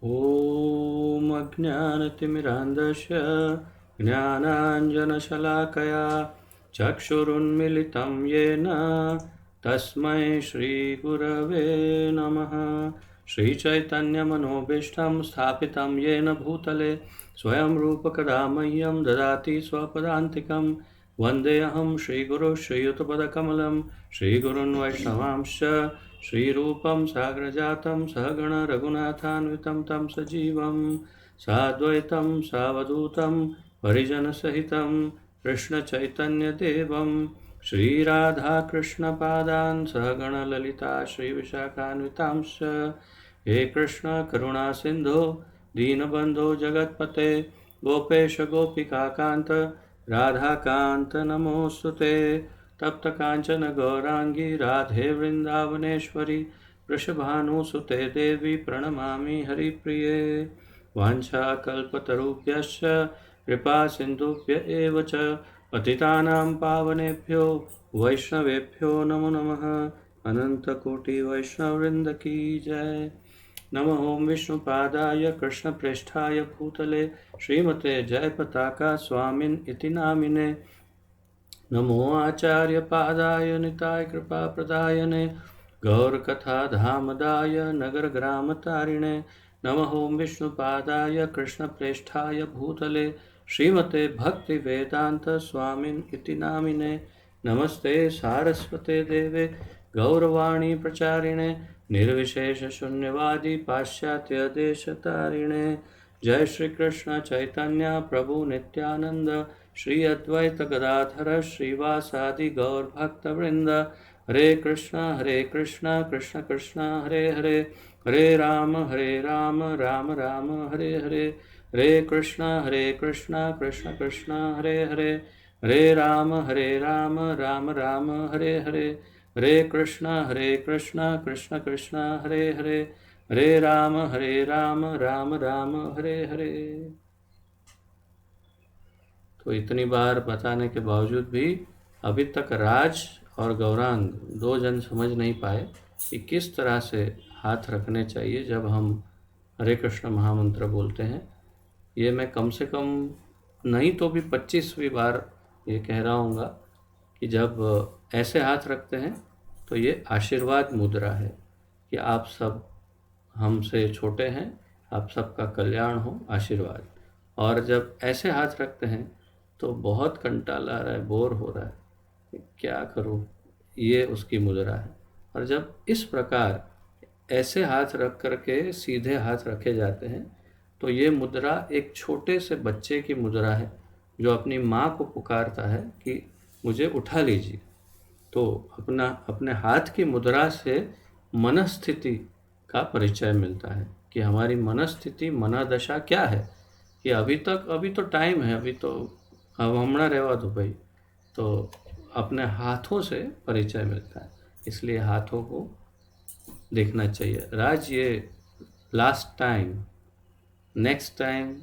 ॐ अज्ञानतिमिरान्धस्य ज्ञानाञ्जनशलाकया चक्षुरुन्मिलितं येन तस्मै श्रीगुरवे नमः। श्रीचैतन्यमनोभीष्टं स्थापितं येन भूतले स्वयं रूपकदा मह्यं ददाति स्वपदान्तिकं। वन्देऽहं श्रीगुरुं श्रीयुतपदकमलं श्रीगुरून् वैष्णवांश्च श्रीरूपं साग्रजातं सहगण रघुनाथान्वितं तं सजीवं साद्वैतं सावधूतं परिजनसहितं कृष्णचैतन्यदेवं श्रीराधाकृष्णपादान् सहगण ललिता श्रीविशाखान्वितांश्च। हे कृष्ण करुणा सिन्धो दीनबन्धो जगत्पते गोपेश गोपिकान्त राधाकान्त नमोऽस्तुते। तप्त कांचन गौरांगी राधे वृंदावनेश्वरी वृषभानुसुते देवी प्रणमामि हरिप्रिये। वाञ्छाकल्पतरुभ्यश्च कृपा सिन्धुभ्य एव च पतितानां पावनेभ्यो वैष्णवेभ्यो नमो नमः। अनन्तकोटि वैष्णववृन्द की जय। नमो ओं विष्णुपादाय कृष्णप्रेष्ठाय भूतले श्रीमते जयपताका स्वामिन् इति नामिने। नमो आचार्यपादाय निताय कृपाप्रदायने गौरकथाधामदाय नगरग्रामतारिणे। नमः ओं विष्णुपादाय कृष्णप्रेष्ठाय भूतले श्रीमते भक्तिवेदान्त स्वामिन् इति नामिने। नमस्ते सारस्वते देवे गौरवाणी प्रचारिणे निर्विशेषशून्यवादी पाश्चात्यदेशतारिणे। जय श्री कृष्ण चैतन्य प्रभु नित्यानंद श्री अद्वैत गदाधर श्रीवासादि गौर भक्त वृंद। हरे कृष्ण कृष्ण कृष्ण हरे हरे हरे राम राम राम हरे हरे। हरे कृष्ण कृष्ण कृष्ण हरे हरे हरे राम राम राम हरे हरे। हरे कृष्ण कृष्ण कृष्ण हरे हरे हरे राम राम राम हरे हरे। तो इतनी बार बताने के बावजूद भी अभी तक राज और गौरांग दो जन समझ नहीं पाए कि किस तरह से हाथ रखने चाहिए जब हम हरे कृष्ण महामंत्र बोलते हैं। ये मैं कम से कम नहीं तो भी 25वीं बार ये कह रहा हूँगा कि जब ऐसे हाथ रखते हैं तो ये आशीर्वाद मुद्रा है कि आप सब हमसे छोटे हैं, आप सबका कल्याण हो, आशीर्वाद। और जब ऐसे हाथ रखते हैं तो बहुत कंटाला आ रहा है, बोर हो रहा है, क्या करूं, ये उसकी मुद्रा है। और जब इस प्रकार ऐसे हाथ रख करके सीधे हाथ रखे जाते हैं तो ये मुद्रा एक छोटे से बच्चे की मुद्रा है जो अपनी माँ को पुकारता है कि मुझे उठा लीजिए। तो अपने हाथ की मुद्रा से मनस्थिति का परिचय मिलता है कि हमारी मनस्थिति मनोदशा क्या है। कि अभी तो टाइम है, अभी तो अब हमणा रहवा दो भाई। तो अपने हाथों से परिचय मिलता है, इसलिए हाथों को देखना चाहिए। राज, ये लास्ट टाइम, नेक्स्ट टाइम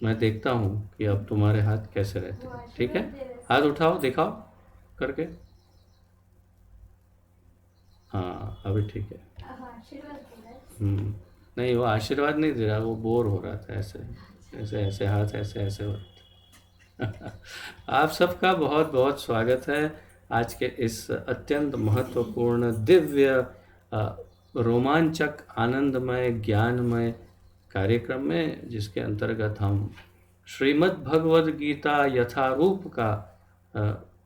मैं देखता हूँ कि अब तुम्हारे हाथ कैसे रहते हैं। ठीक है, हाथ उठाओ, दिखाओ करके। हाँ अभी ठीक है। नहीं, वो आशीर्वाद नहीं दे रहा, वो बोर हो रहा था। ऐसे ऐसे ऐसे हाथ ऐसे ऐसे हो आप सबका बहुत बहुत स्वागत है आज के इस अत्यंत महत्वपूर्ण दिव्य रोमांचक आनंदमय ज्ञानमय कार्यक्रम में, जिसके अंतर्गत हम श्रीमद् भगवद गीता यथारूप का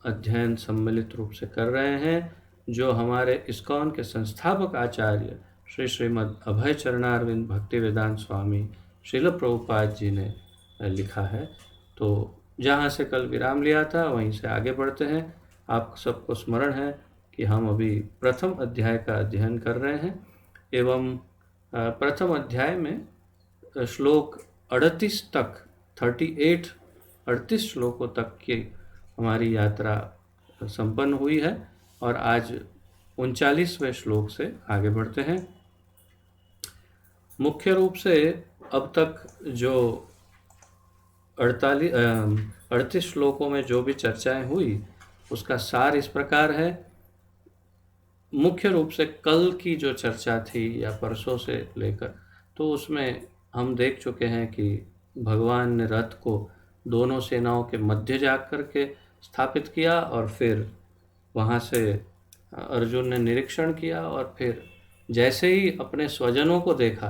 अध्ययन सम्मिलित रूप से कर रहे हैं, जो हमारे इस्कॉन के संस्थापक आचार्य श्री श्रीमद् अभय चरणारविंद भक्तिवेदांत स्वामी श्रील प्रभुपाद जी ने लिखा है। तो जहाँ से कल विराम लिया था वहीं से आगे बढ़ते हैं। आप सबको स्मरण है कि हम अभी प्रथम अध्याय का अध्ययन कर रहे हैं एवं प्रथम अध्याय में श्लोक 38 तक 38 श्लोकों तक की हमारी यात्रा संपन्न हुई है और आज 39वें श्लोक से आगे बढ़ते हैं। मुख्य रूप से अब तक जो 38 श्लोकों में जो भी चर्चाएं हुई उसका सार इस प्रकार है। मुख्य रूप से कल की जो चर्चा थी या परसों से लेकर तो उसमें हम देख चुके हैं कि भगवान ने रथ को दोनों सेनाओं के मध्य जा कर के स्थापित किया और फिर वहाँ से अर्जुन ने निरीक्षण किया और फिर जैसे ही अपने स्वजनों को देखा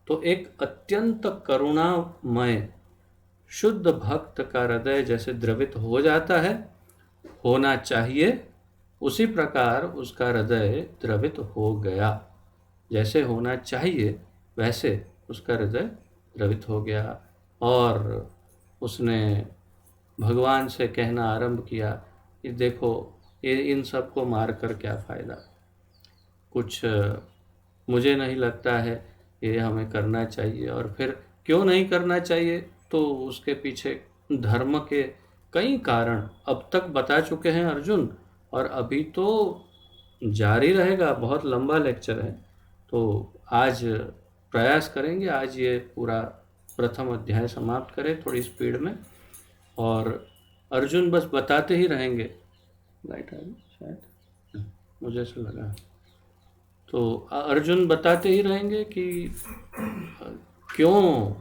तो एक अत्यंत करुणामय शुद्ध भक्त का हृदय जैसे द्रवित हो जाता है, होना चाहिए, उसी प्रकार उसका हृदय द्रवित हो गया। जैसे होना चाहिए वैसे उसका हृदय द्रवित हो गया और उसने भगवान से कहना आरंभ किया कि देखो ये इन सबको मार कर क्या फ़ायदा, कुछ मुझे नहीं लगता है ये हमें करना चाहिए। और फिर क्यों नहीं करना चाहिए, तो उसके पीछे धर्म के कई कारण अब तक बता चुके हैं अर्जुन, और अभी तो जारी रहेगा, बहुत लंबा लेक्चर है। तो आज प्रयास करेंगे, आज ये पूरा प्रथम अध्याय समाप्त करें थोड़ी स्पीड में, और अर्जुन बस बताते ही रहेंगे। लाइट आ गई शायद, मुझे ऐसा लगा। तो अर्जुन बताते ही रहेंगे कि क्यों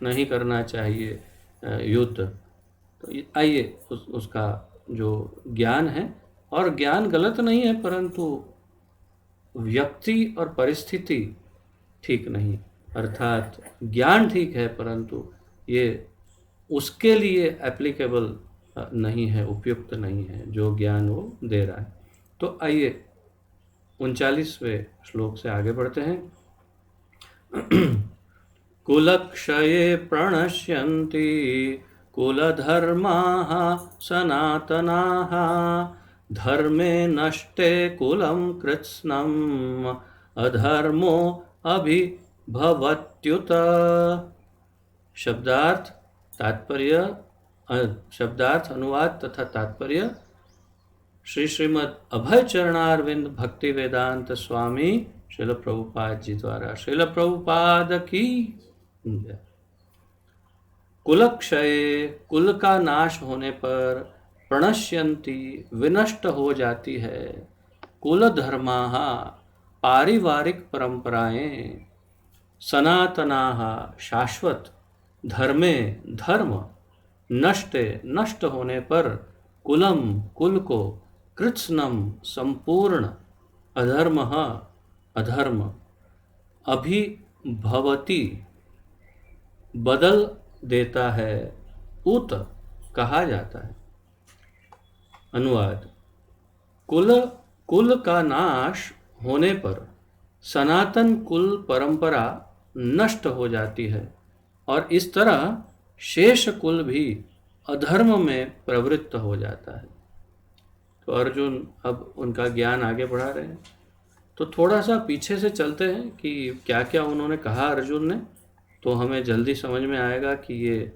नहीं करना चाहिए युद्ध। तो आइए उसका जो ज्ञान है, और ज्ञान गलत नहीं है, परंतु व्यक्ति और परिस्थिति ठीक नहीं, अर्थात ज्ञान ठीक है परंतु ये उसके लिए एप्लीकेबल नहीं है, उपयुक्त नहीं है जो ज्ञान वो दे रहा है। तो आइए 39वें श्लोक से आगे बढ़ते हैं। कुलक्षये प्रणश्यन्ति कुलधर्माः सनातनाः धर्मे नष्टे कुलं कृत्स्नम् अधर्मो अभिभवत्युत। शब्दार्थ तात्पर्य, शब्दार्थ अनुवाद तथा तात्पर्य श्री श्रीमद् अभय चरणारविंद भक्ति वेदांत स्वामी श्रील प्रभुपाद जी द्वारा। श्रील प्रभुपाद की जय। कुलक्षय, कुल का नाश होने पर, प्रणश्यन्ति विनष्ट हो जाती है, कुल धर्माः पारिवारिक परंपराएं, सनातनाः शाश्वत, धर्मे धर्म, नष्टे नष्ट होने पर, कुलम कुल को, कृत्स्नम संपूर्ण, अधर्मः अधर्म, अभिभवति बदल देता है, उत कहा जाता है। अनुवाद। कुल का नाश होने पर सनातन कुल परंपरा नष्ट हो जाती है और इस तरह शेष कुल भी अधर्म में प्रवृत्त हो जाता है। तो अर्जुन अब उनका ज्ञान आगे बढ़ा रहे हैं। तो थोड़ा सा पीछे से चलते हैं कि क्या क्या उन्होंने कहा अर्जुन ने, तो हमें जल्दी समझ में आएगा कि ये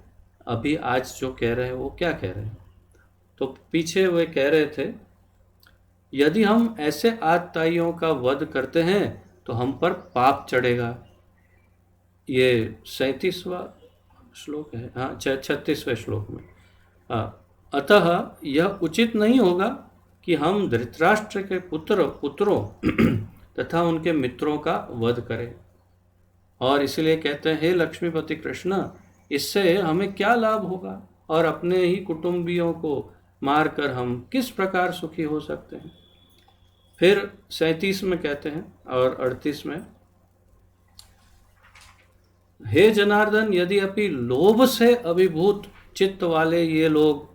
अभी आज जो कह रहे हैं वो क्या कह रहे हैं। तो पीछे वे कह रहे थे, यदि हम ऐसे आतताइयों का वध करते हैं तो हम पर पाप चढ़ेगा। ये 37वां श्लोक है, हाँ 36वें श्लोक में। अतः यह उचित नहीं होगा कि हम धृतराष्ट्र के पुत्रों तथा उनके मित्रों का वध करें। और इसलिए कहते हैं, हे लक्ष्मीपति कृष्ण, इससे हमें क्या लाभ होगा और अपने ही कुटुंबियों को मारकर हम किस प्रकार सुखी हो सकते हैं। फिर 37 में कहते हैं और 38 में, हे जनार्दन, यदि अपि लोभ से अभिभूत चित्त वाले ये लोग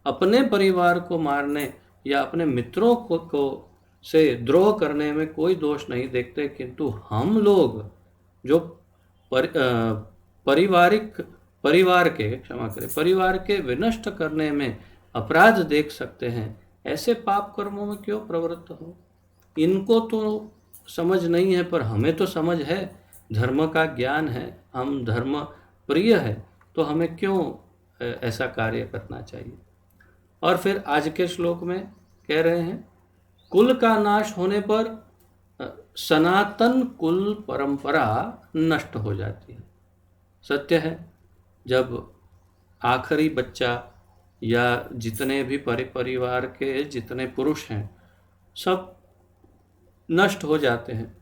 अपने परिवार को मारने या अपने मित्रों को से द्रोह करने में कोई दोष नहीं देखते, किंतु हम लोग जो परिवार के विनष्ट करने में अपराध देख सकते हैं, ऐसे पाप कर्मों में क्यों प्रवृत्त हो। इनको तो समझ नहीं है पर हमें तो समझ है, धर्म का ज्ञान है, हम धर्म प्रिय है, तो हमें क्यों ऐसा कार्य करना चाहिए। और फिर आज के श्लोक में कह रहे हैं, कुल का नाश होने पर सनातन कुल परंपरा नष्ट हो जाती है। सत्य है, जब आखिरी बच्चा या जितने भी परिवार के जितने पुरुष हैं सब नष्ट हो जाते हैं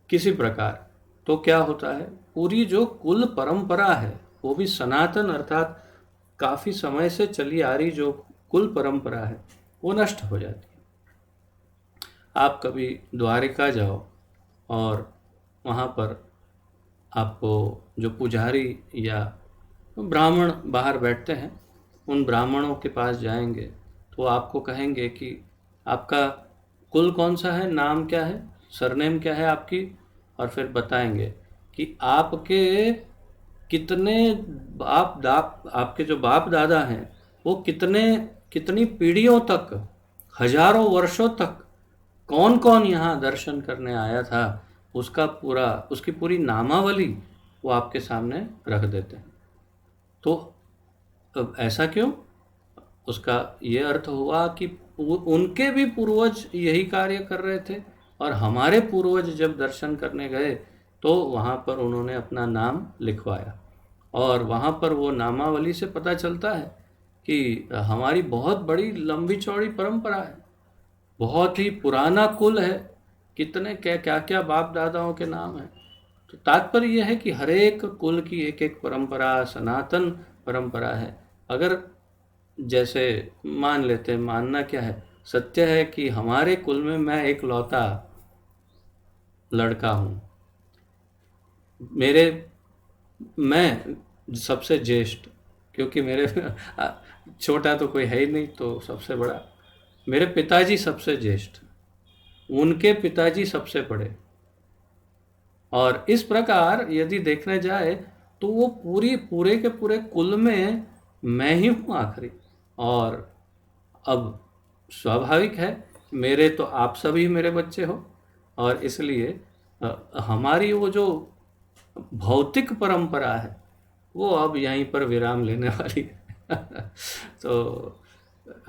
किसी प्रकार, तो क्या होता है, पूरी जो कुल परंपरा है, वो भी सनातन अर्थात काफ़ी समय से चली आ रही जो कुल परंपरा है, वो नष्ट हो जाती है। आप कभी द्वारिका जाओ और वहाँ पर आपको जो पुजारी या ब्राह्मण बाहर बैठते हैं, उन ब्राह्मणों के पास जाएंगे तो आपको कहेंगे कि आपका कुल कौन सा है, नाम क्या है, सरनेम क्या है आपकी, और फिर बताएंगे कि आपके कितने आपके जो बाप दादा हैं वो कितनी पीढ़ियों तक, हजारों वर्षों तक कौन कौन यहाँ दर्शन करने आया था, उसकी पूरी नामावली वो आपके सामने रख देते हैं। तो अब ऐसा क्यों? उसका ये अर्थ हुआ कि उनके भी पूर्वज यही कार्य कर रहे थे, और हमारे पूर्वज जब दर्शन करने गए तो वहाँ पर उन्होंने अपना नाम लिखवाया, और वहाँ पर वो नामावली से पता चलता है कि हमारी बहुत बड़ी लंबी चौड़ी परंपरा है, बहुत ही पुराना कुल है, कितने क्या क्या क्या बाप दादाओं के नाम हैं। तो तात्पर्य यह है कि हर एक कुल की एक एक परंपरा सनातन परंपरा है। अगर जैसे मान लेते हैं, मानना क्या है, सत्य है कि हमारे कुल में मैं एक लौता लड़का हूँ, मैं सबसे ज्येष्ठ, क्योंकि मेरे छोटा तो कोई है ही नहीं, तो सबसे बड़ा। मेरे पिताजी सबसे ज्येष्ठ, उनके पिताजी सबसे बड़े, और इस प्रकार यदि देखने जाए तो वो पूरे के पूरे कुल में मैं ही हूँ आखिरी। और अब स्वाभाविक है, मेरे तो आप सभी मेरे बच्चे हो, और इसलिए हमारी वो जो भौतिक परंपरा है वो अब यहीं पर विराम लेने वाली है। तो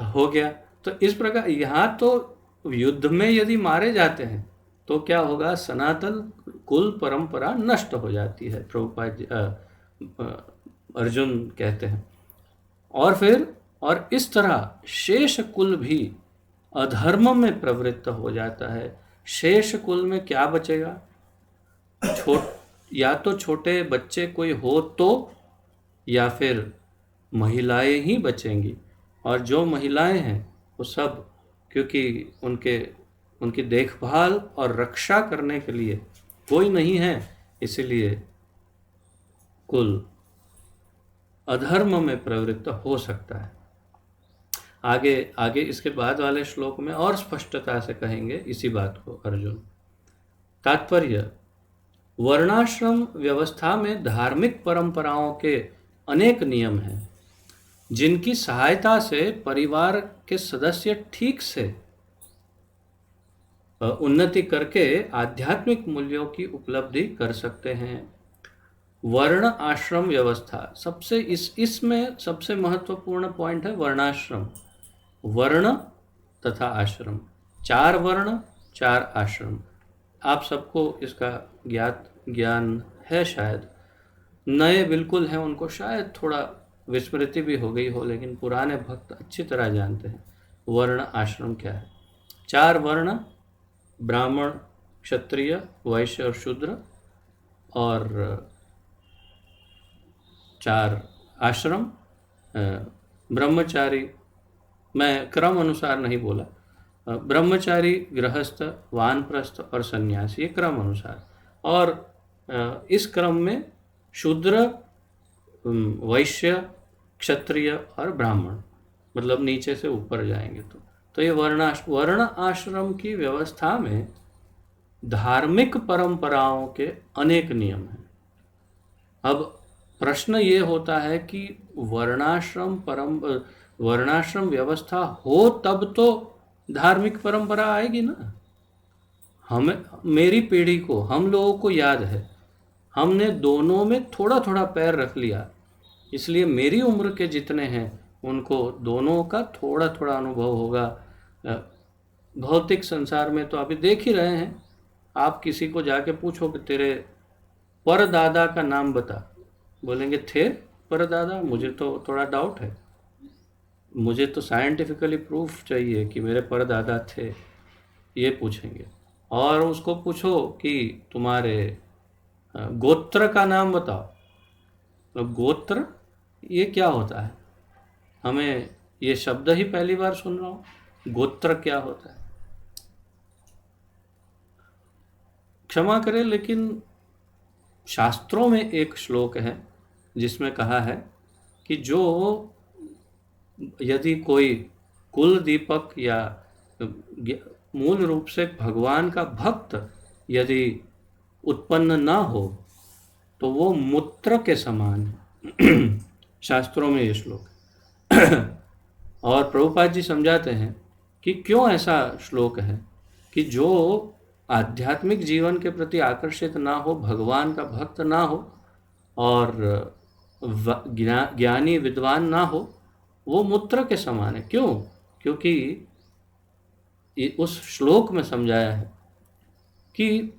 हो गया। तो इस प्रकार यहाँ तो युद्ध में यदि मारे जाते हैं तो क्या होगा, सनातन कुल परंपरा नष्ट हो जाती है, प्रभुपाद अर्जुन कहते हैं। और इस तरह शेष कुल भी अधर्म में प्रवृत्त हो जाता है। शेष कुल में क्या बचेगा? या तो छोटे बच्चे कोई हो तो, या फिर महिलाएं ही बचेंगी, और जो महिलाएं हैं वो सब, क्योंकि उनकी देखभाल और रक्षा करने के लिए कोई नहीं है, इसलिए कुल अधर्म में प्रवृत्त हो सकता है। आगे आगे इसके बाद वाले श्लोक में और स्पष्टता से कहेंगे इसी बात को अर्जुन। तात्पर्य, वर्णाश्रम व्यवस्था में धार्मिक परंपराओं के अनेक नियम हैं, जिनकी सहायता से परिवार के सदस्य ठीक से उन्नति करके आध्यात्मिक मूल्यों की उपलब्धि कर सकते हैं। वर्ण आश्रम व्यवस्था सबसे इसमें सबसे महत्वपूर्ण पॉइंट है वर्णाश्रम। वर्ण तथा आश्रम, 4 वर्ण 4 आश्रम। आप सबको इसका ज्ञान है शायद, नए बिल्कुल हैं उनको शायद थोड़ा विस्मृति भी हो गई हो, लेकिन पुराने भक्त अच्छी तरह जानते हैं वर्ण आश्रम क्या है। 4 वर्ण, ब्राह्मण क्षत्रिय वैश्य और शूद्र, और 4 आश्रम, ब्रह्मचारी, मैं क्रम अनुसार नहीं बोला, ब्रह्मचारी, गृहस्थ, वानप्रस्थ और सन्यासी, ये क्रम अनुसार। और इस क्रम में शूद्र, वैश्य, क्षत्रिय और ब्राह्मण, मतलब नीचे से ऊपर जाएंगे तो ये वर्ण आश्रम की व्यवस्था में धार्मिक परंपराओं के अनेक नियम हैं। अब प्रश्न ये होता है कि वर्णाश्रम व्यवस्था हो तब तो धार्मिक परंपरा आएगी ना। मेरी पीढ़ी को, हम लोगों को याद है, हमने दोनों में थोड़ा थोड़ा पैर रख लिया, इसलिए मेरी उम्र के जितने हैं उनको दोनों का थोड़ा थोड़ा अनुभव होगा। भौतिक संसार में तो अभी देख ही रहे हैं, आप किसी को जाके पूछो कि तेरे परदादा का नाम बता, बोलेंगे थे परदादा, मुझे तो थोड़ा डाउट है, मुझे तो साइंटिफिकली प्रूफ चाहिए कि मेरे परदादा थे, ये पूछेंगे। और उसको पूछो कि तुम्हारे गोत्र का नाम बताओ। तो गोत्र ये क्या होता है? हमें ये शब्द ही पहली बार सुन रहा हूँ। गोत्र क्या होता है? क्षमा करें, लेकिन शास्त्रों में एक श्लोक है जिसमें कहा है कि जो यदि कोई कुल दीपक या मूल रूप से भगवान का भक्त यदि उत्पन्न ना हो तो वो मूत्र के समान है। शास्त्रों में ये श्लोक है। और प्रभुपाद जी समझाते हैं कि क्यों ऐसा श्लोक है कि जो आध्यात्मिक जीवन के प्रति आकर्षित ना हो, भगवान का भक्त ना हो और ज्ञानी विद्वान ना हो, वो मूत्र के समान है। क्यों? क्योंकि उस श्लोक में समझाया है कि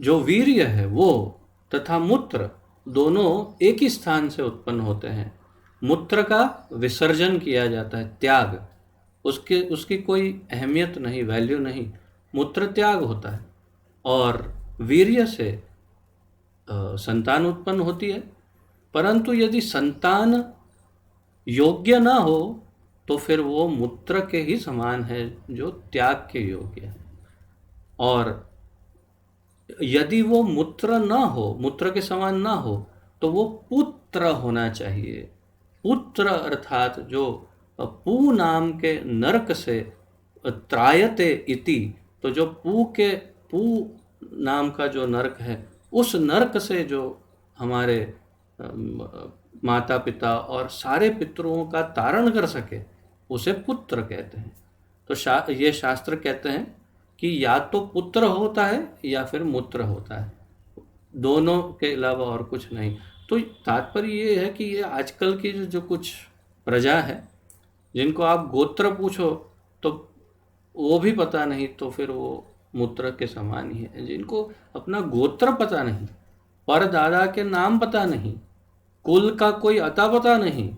जो वीर्य है वो तथा मूत्र दोनों एक ही स्थान से उत्पन्न होते हैं। मूत्र का विसर्जन किया जाता है, त्याग, उसकी कोई अहमियत नहीं, वैल्यू नहीं, मूत्र त्याग होता है। और वीर्य से संतान उत्पन्न होती है, परंतु यदि संतान योग्य ना हो तो फिर वो मूत्र के ही समान है जो त्याग के योग्य है। और यदि वो मूत्र ना हो, मूत्र के समान ना हो, तो वो पुत्र होना चाहिए। पुत्र अर्थात जो पू नाम के नरक से त्रायते इति, तो जो पू नाम का जो नरक है, उस नरक से जो हमारे माता पिता और सारे पितरों का तारण कर सके, उसे पुत्र कहते हैं। तो ये शास्त्र कहते हैं कि या तो पुत्र होता है या फिर मूत्र होता है, दोनों के अलावा और कुछ नहीं। तो तात्पर्य ये है कि ये आजकल की जो कुछ प्रजा है, जिनको आप गोत्र पूछो तो वो भी पता नहीं, तो फिर वो मूत्र के समान ही है। जिनको अपना गोत्र पता नहीं, परदादा के नाम पता नहीं, कुल का कोई अता पता नहीं,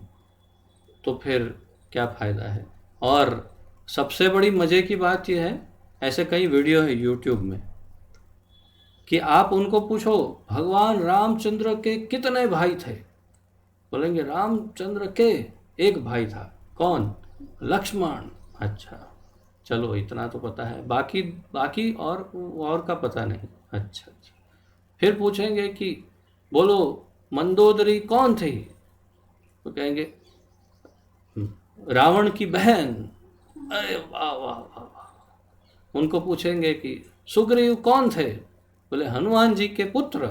तो फिर क्या फ़ायदा है। और सबसे बड़ी मज़े की बात यह है, ऐसे कई वीडियो है यूट्यूब में कि आप उनको पूछो भगवान रामचंद्र के कितने भाई थे, बोलेंगे रामचंद्र के एक भाई था। कौन? लक्ष्मण। अच्छा, चलो इतना तो पता है, बाकी और का पता नहीं। अच्छा। फिर पूछेंगे कि बोलो मंदोदरी कौन थी, तो कहेंगे रावण की बहन। अरे वाह वाह वाह वाह। उनको पूछेंगे कि सुग्रीव कौन थे, बोले हनुमान जी के पुत्र।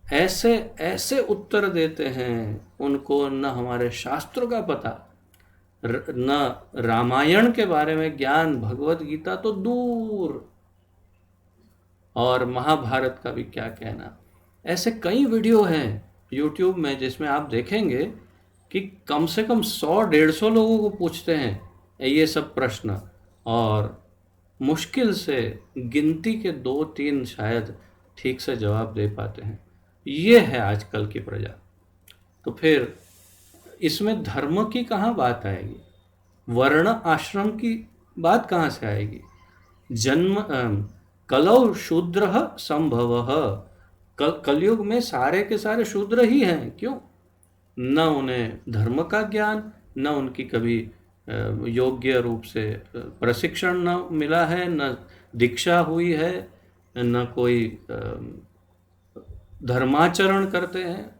ऐसे ऐसे उत्तर देते हैं। उनको न हमारे शास्त्रों का पता, न रामायण के बारे में ज्ञान, भगवत गीता तो दूर, और महाभारत का भी क्या कहना। ऐसे कई वीडियो हैं यूट्यूब में जिसमें आप देखेंगे कि कम से कम 100-150 लोगों को पूछते हैं ये सब प्रश्न, और मुश्किल से गिनती के 2-3 शायद ठीक से जवाब दे पाते हैं। ये है आजकल की प्रजा। तो फिर इसमें धर्म की कहाँ बात आएगी, वर्ण आश्रम की बात कहाँ से आएगी। जन्म कलौ शूद्र संभव, कलयुग में सारे के सारे शूद्र ही हैं। क्यों? न उन्हें धर्म का ज्ञान, न उनकी कभी योग्य रूप से प्रशिक्षण न मिला है, न दीक्षा हुई है, न कोई धर्माचरण करते हैं।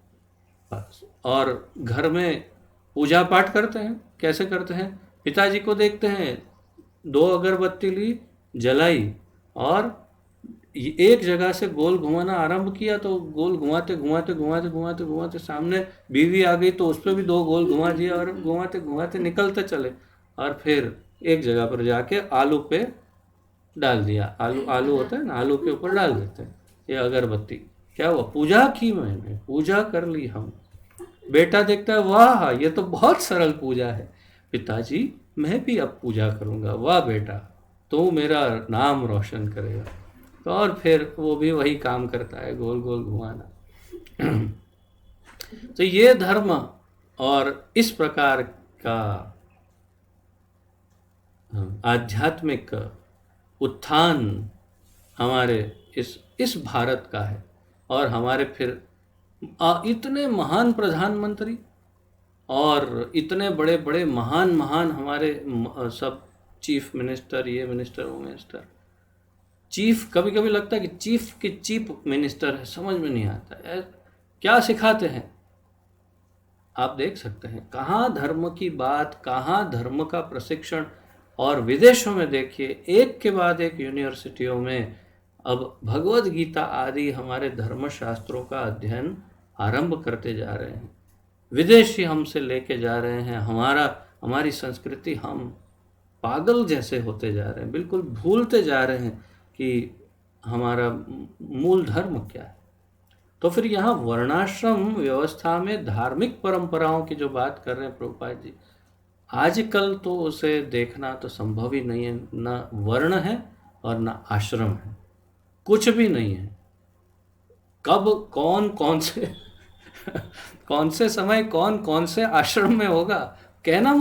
और घर में पूजा पाठ करते हैं। कैसे करते हैं? पिताजी को देखते हैं, 2 अगरबत्ती ली, जलाई, और एक जगह से गोल घुमाना आरंभ किया, तो गोल घुमाते घुमाते घुमाते घुमाते घुमाते सामने बीवी आ गई तो उस पर भी 2 गोल घुमा दिया, और घुमाते घुमाते निकलते चले, और फिर एक जगह पर जाके आलू पे डाल दिया। आलू होता है ना, आलू के ऊपर डाल देते हैं ये अगरबत्ती। क्या हुआ? पूजा की, मैंने पूजा कर ली। हम बेटा देखता है, वाह ये तो बहुत सरल पूजा है, पिताजी मैं भी अब पूजा करूँगा। वाह बेटा, तो मेरा नाम रोशन करेगा। तो और फिर वो भी वही काम करता है, गोल गोल घुमाना। तो ये धर्म और इस प्रकार का आध्यात्मिक उत्थान हमारे इस भारत का है। और हमारे फिर इतने महान प्रधानमंत्री और इतने बड़े बड़े महान महान हमारे सब चीफ मिनिस्टर, ये मिनिस्टर वो मिनिस्टर, चीफ, कभी कभी लगता है कि चीफ की चीफ मिनिस्टर है, समझ में नहीं आता क्या सिखाते हैं। आप देख सकते हैं कहाँ धर्म की बात, कहाँ धर्म का प्रशिक्षण। और विदेशों में देखिए एक के बाद एक यूनिवर्सिटियों में अब भगवद गीता आदि हमारे धर्म शास्त्रों का अध्ययन आरंभ करते जा रहे हैं। विदेशी हमसे लेके जा रहे हैं, हमारी संस्कृति हम पागल जैसे होते जा रहे हैं, बिल्कुल भूलते जा रहे हैं कि हमारा मूल धर्म क्या है। तो फिर यहाँ वर्णाश्रम व्यवस्था में धार्मिक परंपराओं की जो बात कर रहे हैं प्रभुपाद जी, आजकल तो उसे देखना तो संभव ही नहीं है। न वर्ण है और न आश्रम है, कुछ भी नहीं है। कब कौन से समय कौन से आश्रम में होगा कहना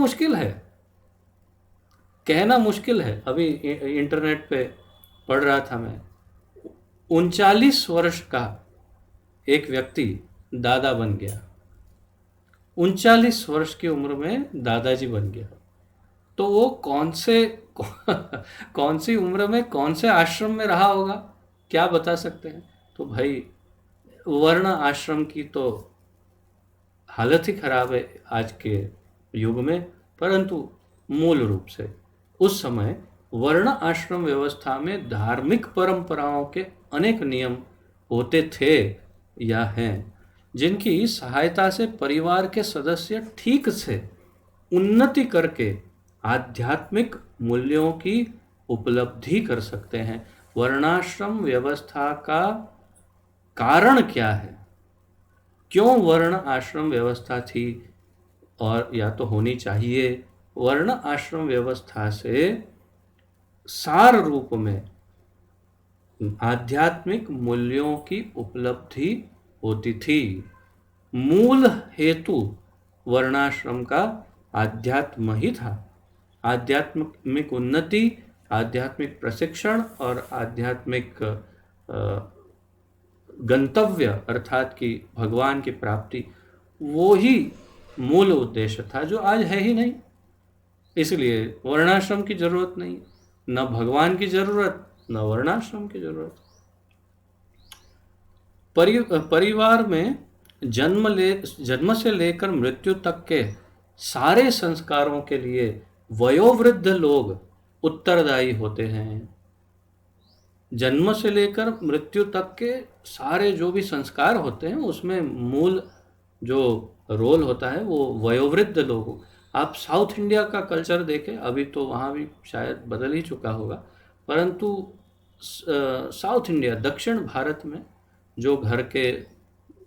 मुश्किल है। अभी इंटरनेट पे पढ़ रहा था मैं, 39 वर्ष का एक व्यक्ति दादा बन गया, 39 वर्ष की उम्र में दादाजी बन गया। तो वो कौन सी उम्र में कौन से आश्रम में रहा होगा, क्या बता सकते हैं। तो भाई वर्ण आश्रम की तो हालत ही खराब है आज के युग में। परंतु मूल रूप से उस समय वर्ण आश्रम व्यवस्था में धार्मिक परंपराओं के अनेक नियम होते थे या हैं, जिनकी सहायता से परिवार के सदस्य ठीक से उन्नति करके आध्यात्मिक मूल्यों की उपलब्धि कर सकते हैं। वर्णाश्रम व्यवस्था का कारण क्या है, क्यों वर्ण आश्रम व्यवस्था थी और या तो होनी चाहिए। वर्ण आश्रम व्यवस्था से सार रूप में आध्यात्मिक मूल्यों की उपलब्धि होती थी। मूल हेतु वर्णाश्रम का आध्यात्म ही था। आध्यात्मिक उन्नति, आध्यात्मिक प्रशिक्षण और आध्यात्मिक गंतव्य अर्थात कि भगवान की प्राप्ति, वो ही मूल उद्देश्य था, जो आज है ही नहीं। इसलिए वर्णाश्रम की जरूरत नहीं, न भगवान की जरूरत न वर्णाश्रम की जरूरत। परिवार में जन्म से लेकर मृत्यु तक के सारे संस्कारों के लिए वयोवृद्ध लोग उत्तरदायी होते हैं। जन्म से लेकर मृत्यु तक के सारे जो भी संस्कार होते हैं उसमें मूल जो रोल होता है वो वयोवृद्ध लोग। आप साउथ इंडिया का कल्चर देखें, अभी तो वहाँ भी शायद बदल ही चुका होगा, परंतु साउथ इंडिया, दक्षिण भारत में जो घर के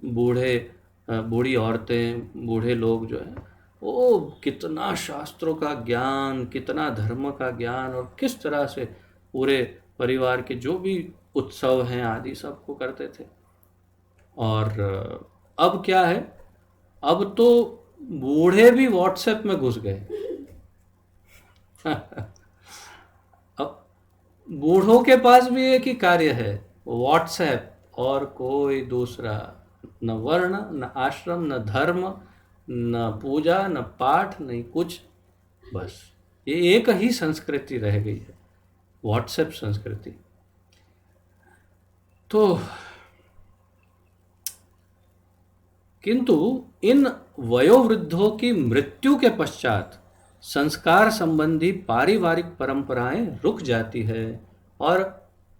बूढ़ी औरतें, बूढ़े लोग जो हैं, वो कितना शास्त्रों का ज्ञान, कितना धर्म का ज्ञान, और किस तरह से पूरे परिवार के जो भी उत्सव हैं आदि सबको करते थे। और अब क्या है, अब तो बूढ़े भी व्हाट्सएप में घुस गए। अब बूढ़ों के पास भी एक ही कार्य है, व्हाट्सएप, और कोई दूसरा न वर्ण, न आश्रम, न धर्म, न पूजा, न पाठ, नहीं कुछ। बस ये एक ही संस्कृति रह गई है, व्हाट्सएप संस्कृति। तो किंतु इन वयोवृद्धों की मृत्यु के पश्चात संस्कार संबंधी पारिवारिक परंपराएं रुक जाती है और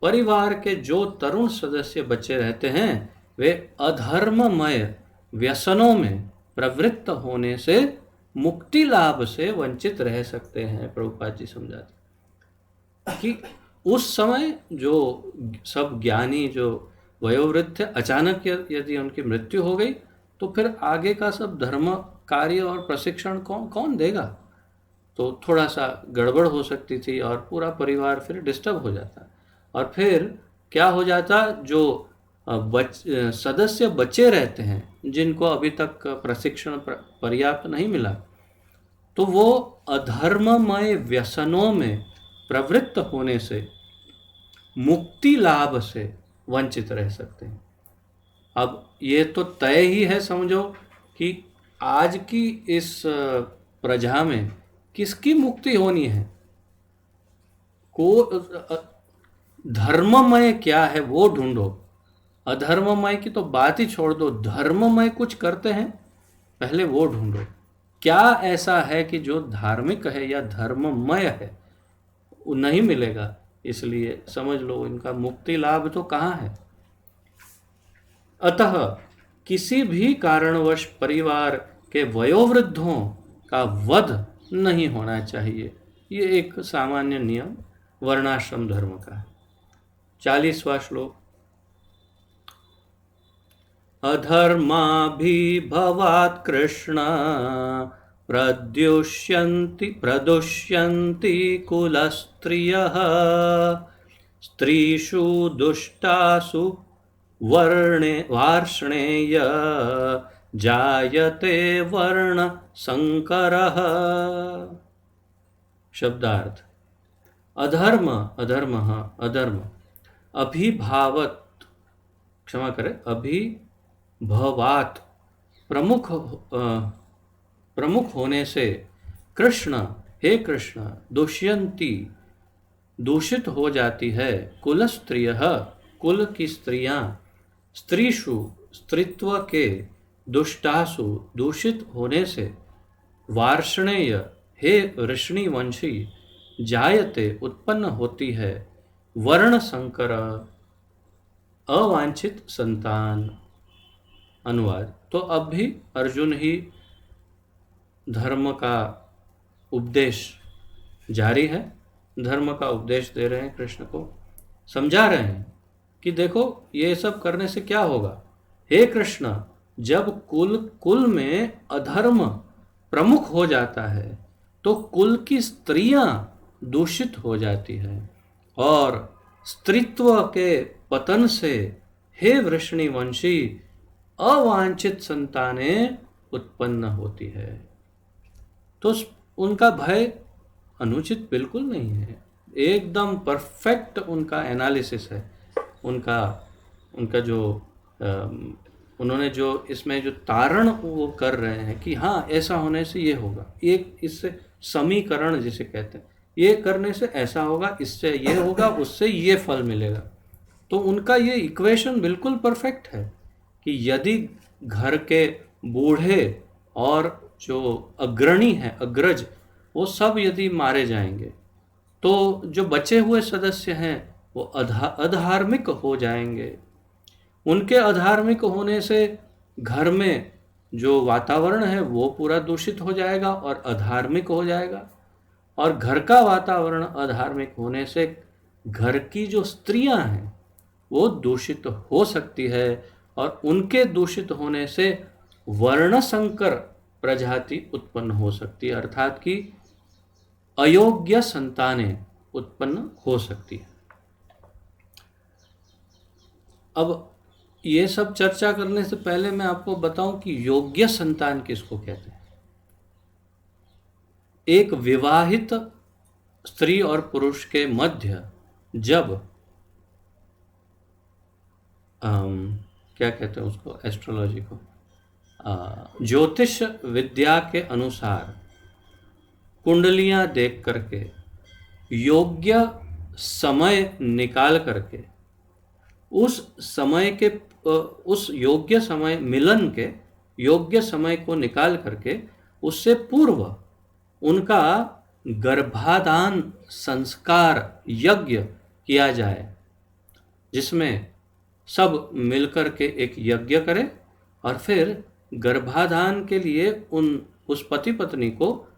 परिवार के जो तरुण सदस्य बचे रहते हैं वे अधर्ममय व्यसनों में प्रवृत्त होने से मुक्ति लाभ से वंचित रह सकते हैं। प्रभुपाद जी समझाते कि उस समय जो सब ज्ञानी जो वयोवृद्ध थे, अचानक यदि उनकी मृत्यु हो गई तो फिर आगे का सब धर्म कार्य और प्रशिक्षण कौन देगा। तो थोड़ा सा गड़बड़ हो सकती थी और पूरा परिवार फिर डिस्टर्ब हो जाता। और फिर क्या हो जाता, जो सदस्य बचे रहते हैं जिनको अभी तक प्रशिक्षण पर्याप्त नहीं मिला, तो वो अधर्ममय व्यसनों में प्रवृत्त होने से मुक्ति लाभ से वंचित रह सकते हैं। अब ये तो तय ही है, समझो कि आज की इस प्रजा में किसकी मुक्ति होनी है। को धर्ममय क्या है वो ढूंढो, अधर्ममय की तो बात ही छोड़ दो, धर्ममय कुछ करते हैं पहले वो ढूंढो। क्या ऐसा है कि जो धार्मिक है या धर्ममय है, वो नहीं मिलेगा। इसलिए समझ लो इनका मुक्ति लाभ तो कहाँ है। अतः किसी भी कारणवश परिवार के वयोवृद्धों का वध नहीं होना चाहिए। ये एक सामान्य नियम वर्णाश्रम धर्म का है। 40वां श्लोक। अधर्माभिभवात् कृष्ण प्रदुष्यन्ति कुलस्त्रियः स्त्रीषु दुष्टासु वार्ष्णेय जायते वर्ण संकरः। शब्दार्थ। अधर्म अधर्म अभिभावत, क्षमा करें, अभिभवात प्रमुख होने से, कृष्ण हे कृष्ण, दुष्यंती दूषित हो जाती है, कुल स्त्रियः कुल की स्त्रियां, स्त्रीषु स्त्रीत्व के, दुष्टासु दूषित होने से, वार्ष्णेय हे वृष्णि वंशी, जायते उत्पन्न होती है, वर्ण संकर अवांछित संतान। अनुवाद। तो अब भी अर्जुन ही धर्म का उपदेश जारी है, धर्म का उपदेश दे रहे हैं, कृष्ण को समझा रहे हैं कि देखो ये सब करने से क्या होगा। हे कृष्ण, जब कुल में अधर्म प्रमुख हो जाता है तो कुल की स्त्रियां दूषित हो जाती है, और स्त्रीत्व के पतन से हे वृष्णिवंशी अवांछित संतानें उत्पन्न होती है। तो उनका भय अनुचित बिल्कुल नहीं है, एकदम परफेक्ट उनका एनालिसिस है। उनका जो उन्होंने जो इसमें जो तारण वो कर रहे हैं कि हाँ ऐसा होने से ये होगा, एक इससे समीकरण जिसे कहते हैं, ये करने से ऐसा होगा, इससे ये होगा, उससे ये फल मिलेगा। तो उनका ये इक्वेशन बिल्कुल परफेक्ट है कि यदि घर के बूढ़े और जो अग्रणी हैं, अग्रज, वो सब यदि मारे जाएंगे तो जो बचे हुए सदस्य हैं वो अधार्मिक हो जाएंगे। उनके अधार्मिक होने से घर में जो वातावरण है वो पूरा दूषित हो जाएगा और अधार्मिक हो जाएगा, और घर का वातावरण अधार्मिक होने से घर की जो स्त्रियां हैं वो दूषित हो सकती है, और उनके दूषित होने से वर्ण संकर प्रजाति उत्पन्न हो सकती है, अर्थात कि अयोग्य संतानें उत्पन्न हो सकती है। अब ये सब चर्चा करने से पहले मैं आपको बताऊं कि योग्य संतान किसको कहते हैं। एक विवाहित स्त्री और पुरुष के मध्य जब क्या कहते हैं उसको, एस्ट्रोलॉजी को, ज्योतिष विद्या के अनुसार कुंडलियां देख करके योग्य समय निकाल करके उस समय के उस योग्य समय मिलन के योग्य समय को निकाल करके उससे पूर्व उनका गर्भाधान संस्कार यज्ञ किया जाए, जिसमें सब मिलकर के एक यज्ञ करें और फिर गर्भाधान के लिए उस पति पत्नी को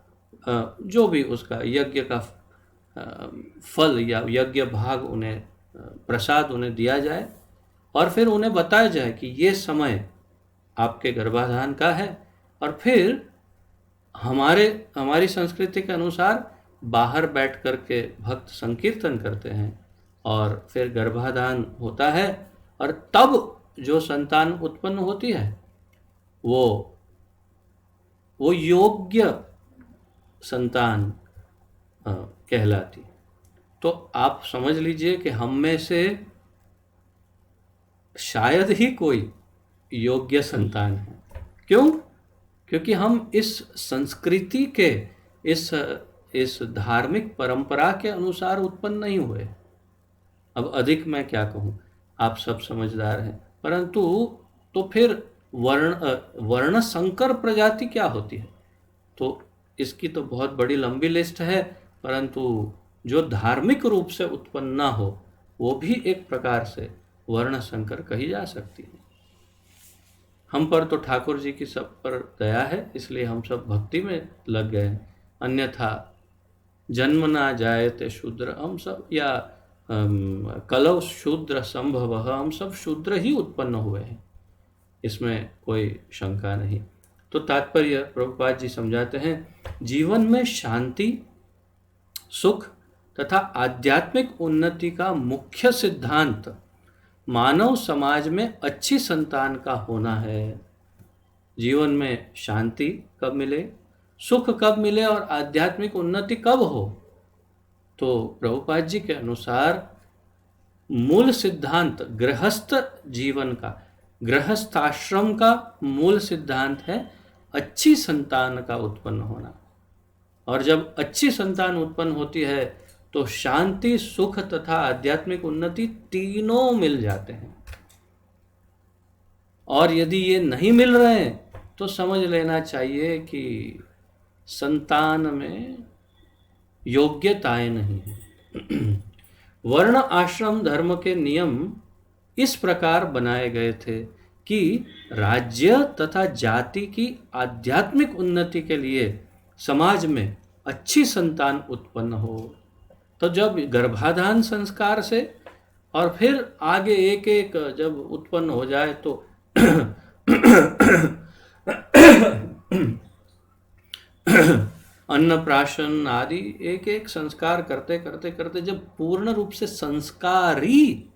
जो भी उसका यज्ञ का फल या यज्ञ भाग उन्हें प्रसाद उन्हें दिया जाए, और फिर उन्हें बताया जाए कि ये समय आपके गर्भाधान का है। और फिर हमारी संस्कृति के अनुसार बाहर बैठ कर के भक्त संकीर्तन करते हैं और फिर गर्भाधान होता है, और तब जो संतान उत्पन्न होती है वो योग्य संतान कहलाती। तो आप समझ लीजिए कि हम में से शायद ही कोई योग्य संतान है। क्यों? क्योंकि हम इस संस्कृति के, इस इस धार्मिक परंपरा के अनुसार उत्पन्न नहीं हुए। अब अधिक मैं क्या कहूँ, आप सब समझदार हैं, परंतु तो फिर वर्ण संकर प्रजाति क्या होती है? तो इसकी तो बहुत बड़ी लंबी लिस्ट है, परंतु जो धार्मिक रूप से उत्पन्न ना हो वो भी एक प्रकार से वर्ण संकर कही जा सकती है। हम पर तो ठाकुर जी की सब पर दया है, इसलिए हम सब भक्ति में लग गए, अन्यथा जन्म ना जाए ते शूद्र, हम सब, या कलौ शूद्र संभव, हम सब शूद्र ही उत्पन्न हुए हैं, इसमें कोई शंका नहीं। तो तात्पर्य प्रभुपाद जी समझाते हैं, जीवन में शांति, सुख तथा आध्यात्मिक उन्नति का मुख्य सिद्धांत मानव समाज में अच्छी संतान का होना है। जीवन में शांति कब मिले, सुख कब मिले और आध्यात्मिक उन्नति कब हो? तो प्रभुपाद जी के अनुसार मूल सिद्धांत गृहस्थ जीवन का, गृहस्थाश्रम का मूल सिद्धांत है अच्छी संतान का उत्पन्न होना। और जब अच्छी संतान उत्पन्न होती है तो शांति, सुख तथा आध्यात्मिक उन्नति तीनों मिल जाते हैं। और यदि ये नहीं मिल रहे हैं तो समझ लेना चाहिए कि संतान में योग्यताएं नहीं है। वर्ण आश्रम धर्म के नियम इस प्रकार बनाए गए थे कि राज्य तथा जाति की आध्यात्मिक उन्नति के लिए समाज में अच्छी संतान उत्पन्न हो। तो जब गर्भाधान संस्कार से और फिर आगे एक एक जब उत्पन्न हो जाए तो अन्नप्राशन आदि एक एक संस्कार करते करते करते जब पूर्ण रूप से संस्कारी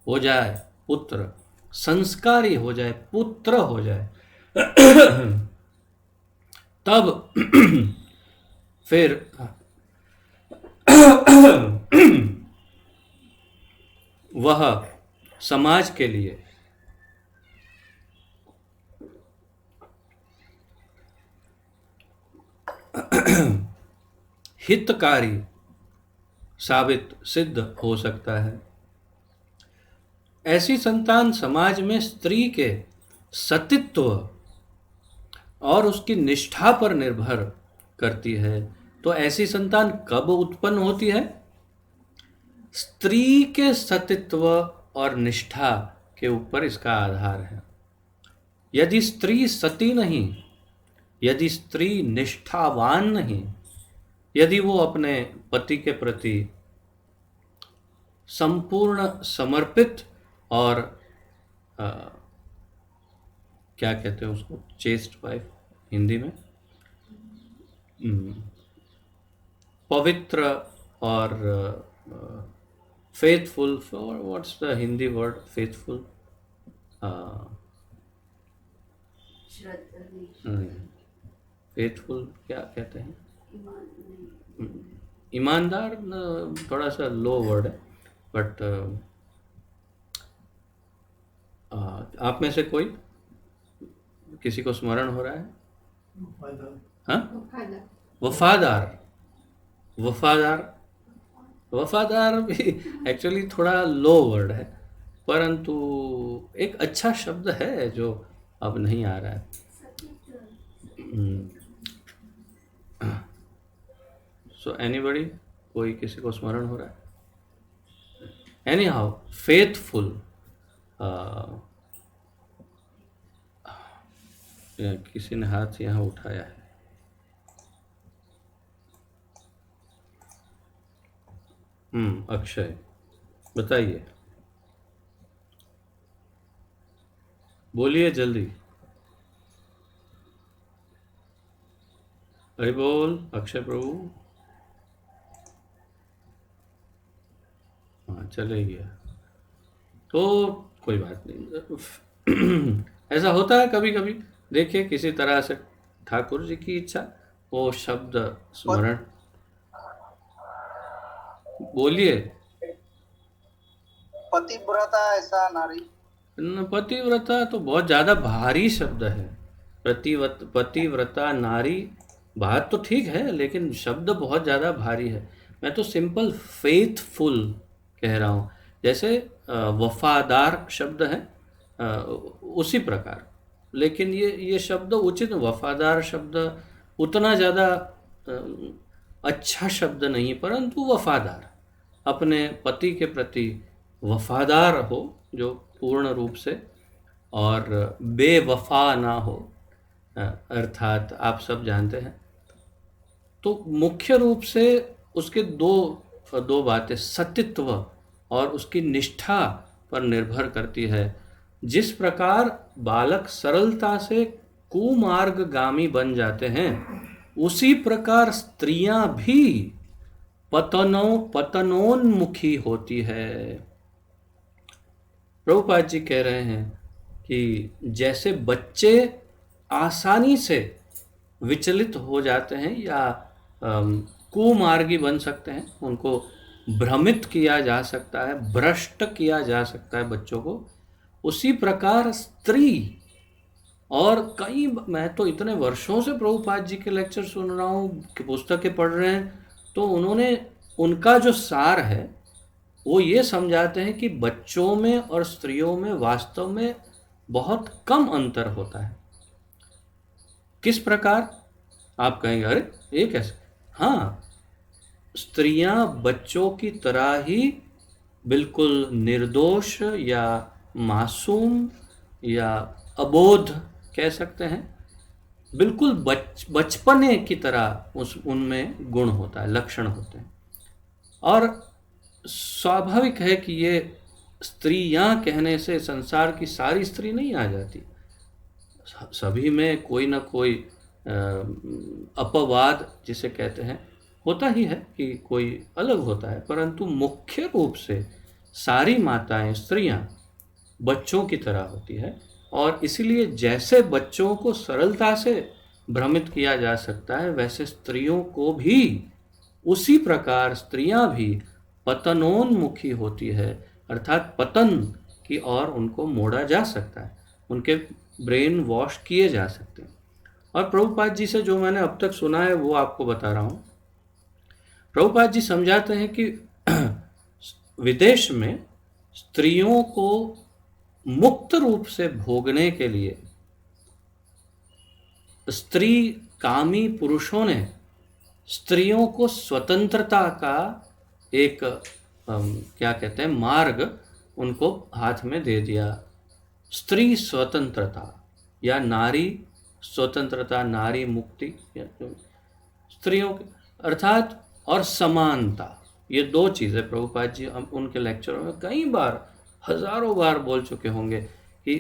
हो जाए पुत्र, संस्कारी हो जाए, पुत्र हो जाए, तब फिर वह समाज के लिए हितकारी साबित सिद्ध हो सकता है। ऐसी संतान समाज में स्त्री के सतीत्व और उसकी निष्ठा पर निर्भर करती है। तो ऐसी संतान कब उत्पन्न होती है? स्त्री के सतीत्व और निष्ठा के ऊपर इसका आधार है। यदि स्त्री सती नहीं, यदि स्त्री निष्ठावान नहीं, यदि वो अपने पति के प्रति संपूर्ण समर्पित और क्या कहते हैं उसको, चेस्ट वाइफ हिंदी में, पवित्र और faithful, what's the Hindi word faithful, faithful क्या कहते हैं, ईमानदार थोड़ा सा लो वर्ड है, बट आप में से कोई किसी को स्मरण हो रहा है? हाँ, वफादार, वफादार, वफादार भी एक्चुअली थोड़ा लो वर्ड है, परंतु एक अच्छा शब्द है जो अब नहीं आ रहा है। सो एनीबडी, कोई किसी को स्मरण हो रहा है? एनी हाउ, फेथफुल, किसी ने हाथ यहाँ उठाया है। अक्षय, बताइए, बोलिए जल्दी। हरि बोल अक्षय प्रभु। हाँ, चले गया तो कोई बात नहीं। ऐसा होता है कभी कभी। देखिए, किसी तरह से ठाकुर जी की इच्छा, वो शब्द स्मरण, बोलिए। पतिव्रता ऐसा नारी। पतिव्रता तो बहुत ज़्यादा भारी शब्द है। पतिव्रता नारी, बात तो ठीक है लेकिन शब्द बहुत ज़्यादा भारी है। मैं तो सिंपल फेथफुल कह रहा हूँ। जैसे वफादार शब्द है, अ, उसी प्रकार। लेकिन ये शब्द उचित, वफादार शब्द उतना ज़्यादा अच्छा शब्द नहीं, परंतु वफादार, अपने पति के प्रति वफादार हो जो पूर्ण रूप से, और बेवफा ना हो, अर्थात आप सब जानते हैं। तो मुख्य रूप से उसके दो बातें सत्यत्व और उसकी निष्ठा पर निर्भर करती है। जिस प्रकार बालक सरलता से कुमार्गगामी बन जाते हैं, उसी प्रकार स्त्रियां भी पतनोन्मुखी होती है। प्रभुपाद जी कह रहे हैं कि जैसे बच्चे आसानी से विचलित हो जाते हैं या कुमार्गी बन सकते हैं, उनको भ्रमित किया जा सकता है, भ्रष्ट किया जा सकता है बच्चों को, उसी प्रकार स्त्री, और मैं तो इतने वर्षों से प्रभुपाद जी के लेक्चर सुन रहा हूँ कि पुस्तकें पढ़ रहे हैं, तो उनका जो सार है वो ये समझाते हैं कि बच्चों में और स्त्रियों में वास्तव में बहुत कम अंतर होता है। किस प्रकार? आप कहेंगे अरे ये कैसे? हाँ, स्त्रियां बच्चों की तरह ही बिल्कुल निर्दोष या मासूम या अबोध कह सकते हैं, बिल्कुल बचपने की तरह उनमें गुण होता है, लक्षण होते हैं। और स्वाभाविक है कि ये स्त्रियां कहने से संसार की सारी स्त्री नहीं आ जाती, सभी में कोई ना कोई अपवाद जिसे कहते हैं होता ही है कि कोई अलग होता है, परंतु मुख्य रूप से सारी माताएं, स्त्रियां बच्चों की तरह होती है। और इसलिए जैसे बच्चों को सरलता से भ्रमित किया जा सकता है, वैसे स्त्रियों को भी उसी प्रकार स्त्रियां भी पतनोन्मुखी होती है, अर्थात पतन की ओर उनको मोड़ा जा सकता है, उनके ब्रेन वॉश किए जा सकते हैं। और प्रभुपाद जी से जो मैंने अब तक सुना है वो आपको बता रहा हूँ। प्रभुपाद जी समझाते हैं कि विदेश में स्त्रियों को मुक्त रूप से भोगने के लिए स्त्री कामी पुरुषों ने स्त्रियों को स्वतंत्रता का एक क्या कहते हैं मार्ग उनको हाथ में दे दिया। स्त्री स्वतंत्रता या नारी स्वतंत्रता, नारी मुक्ति, स्त्रियों के अर्थात, और समानता, ये दो चीज़ें प्रभुपाद जी हम उनके लेक्चरों में कई बार, हजारों बार बोल चुके होंगे कि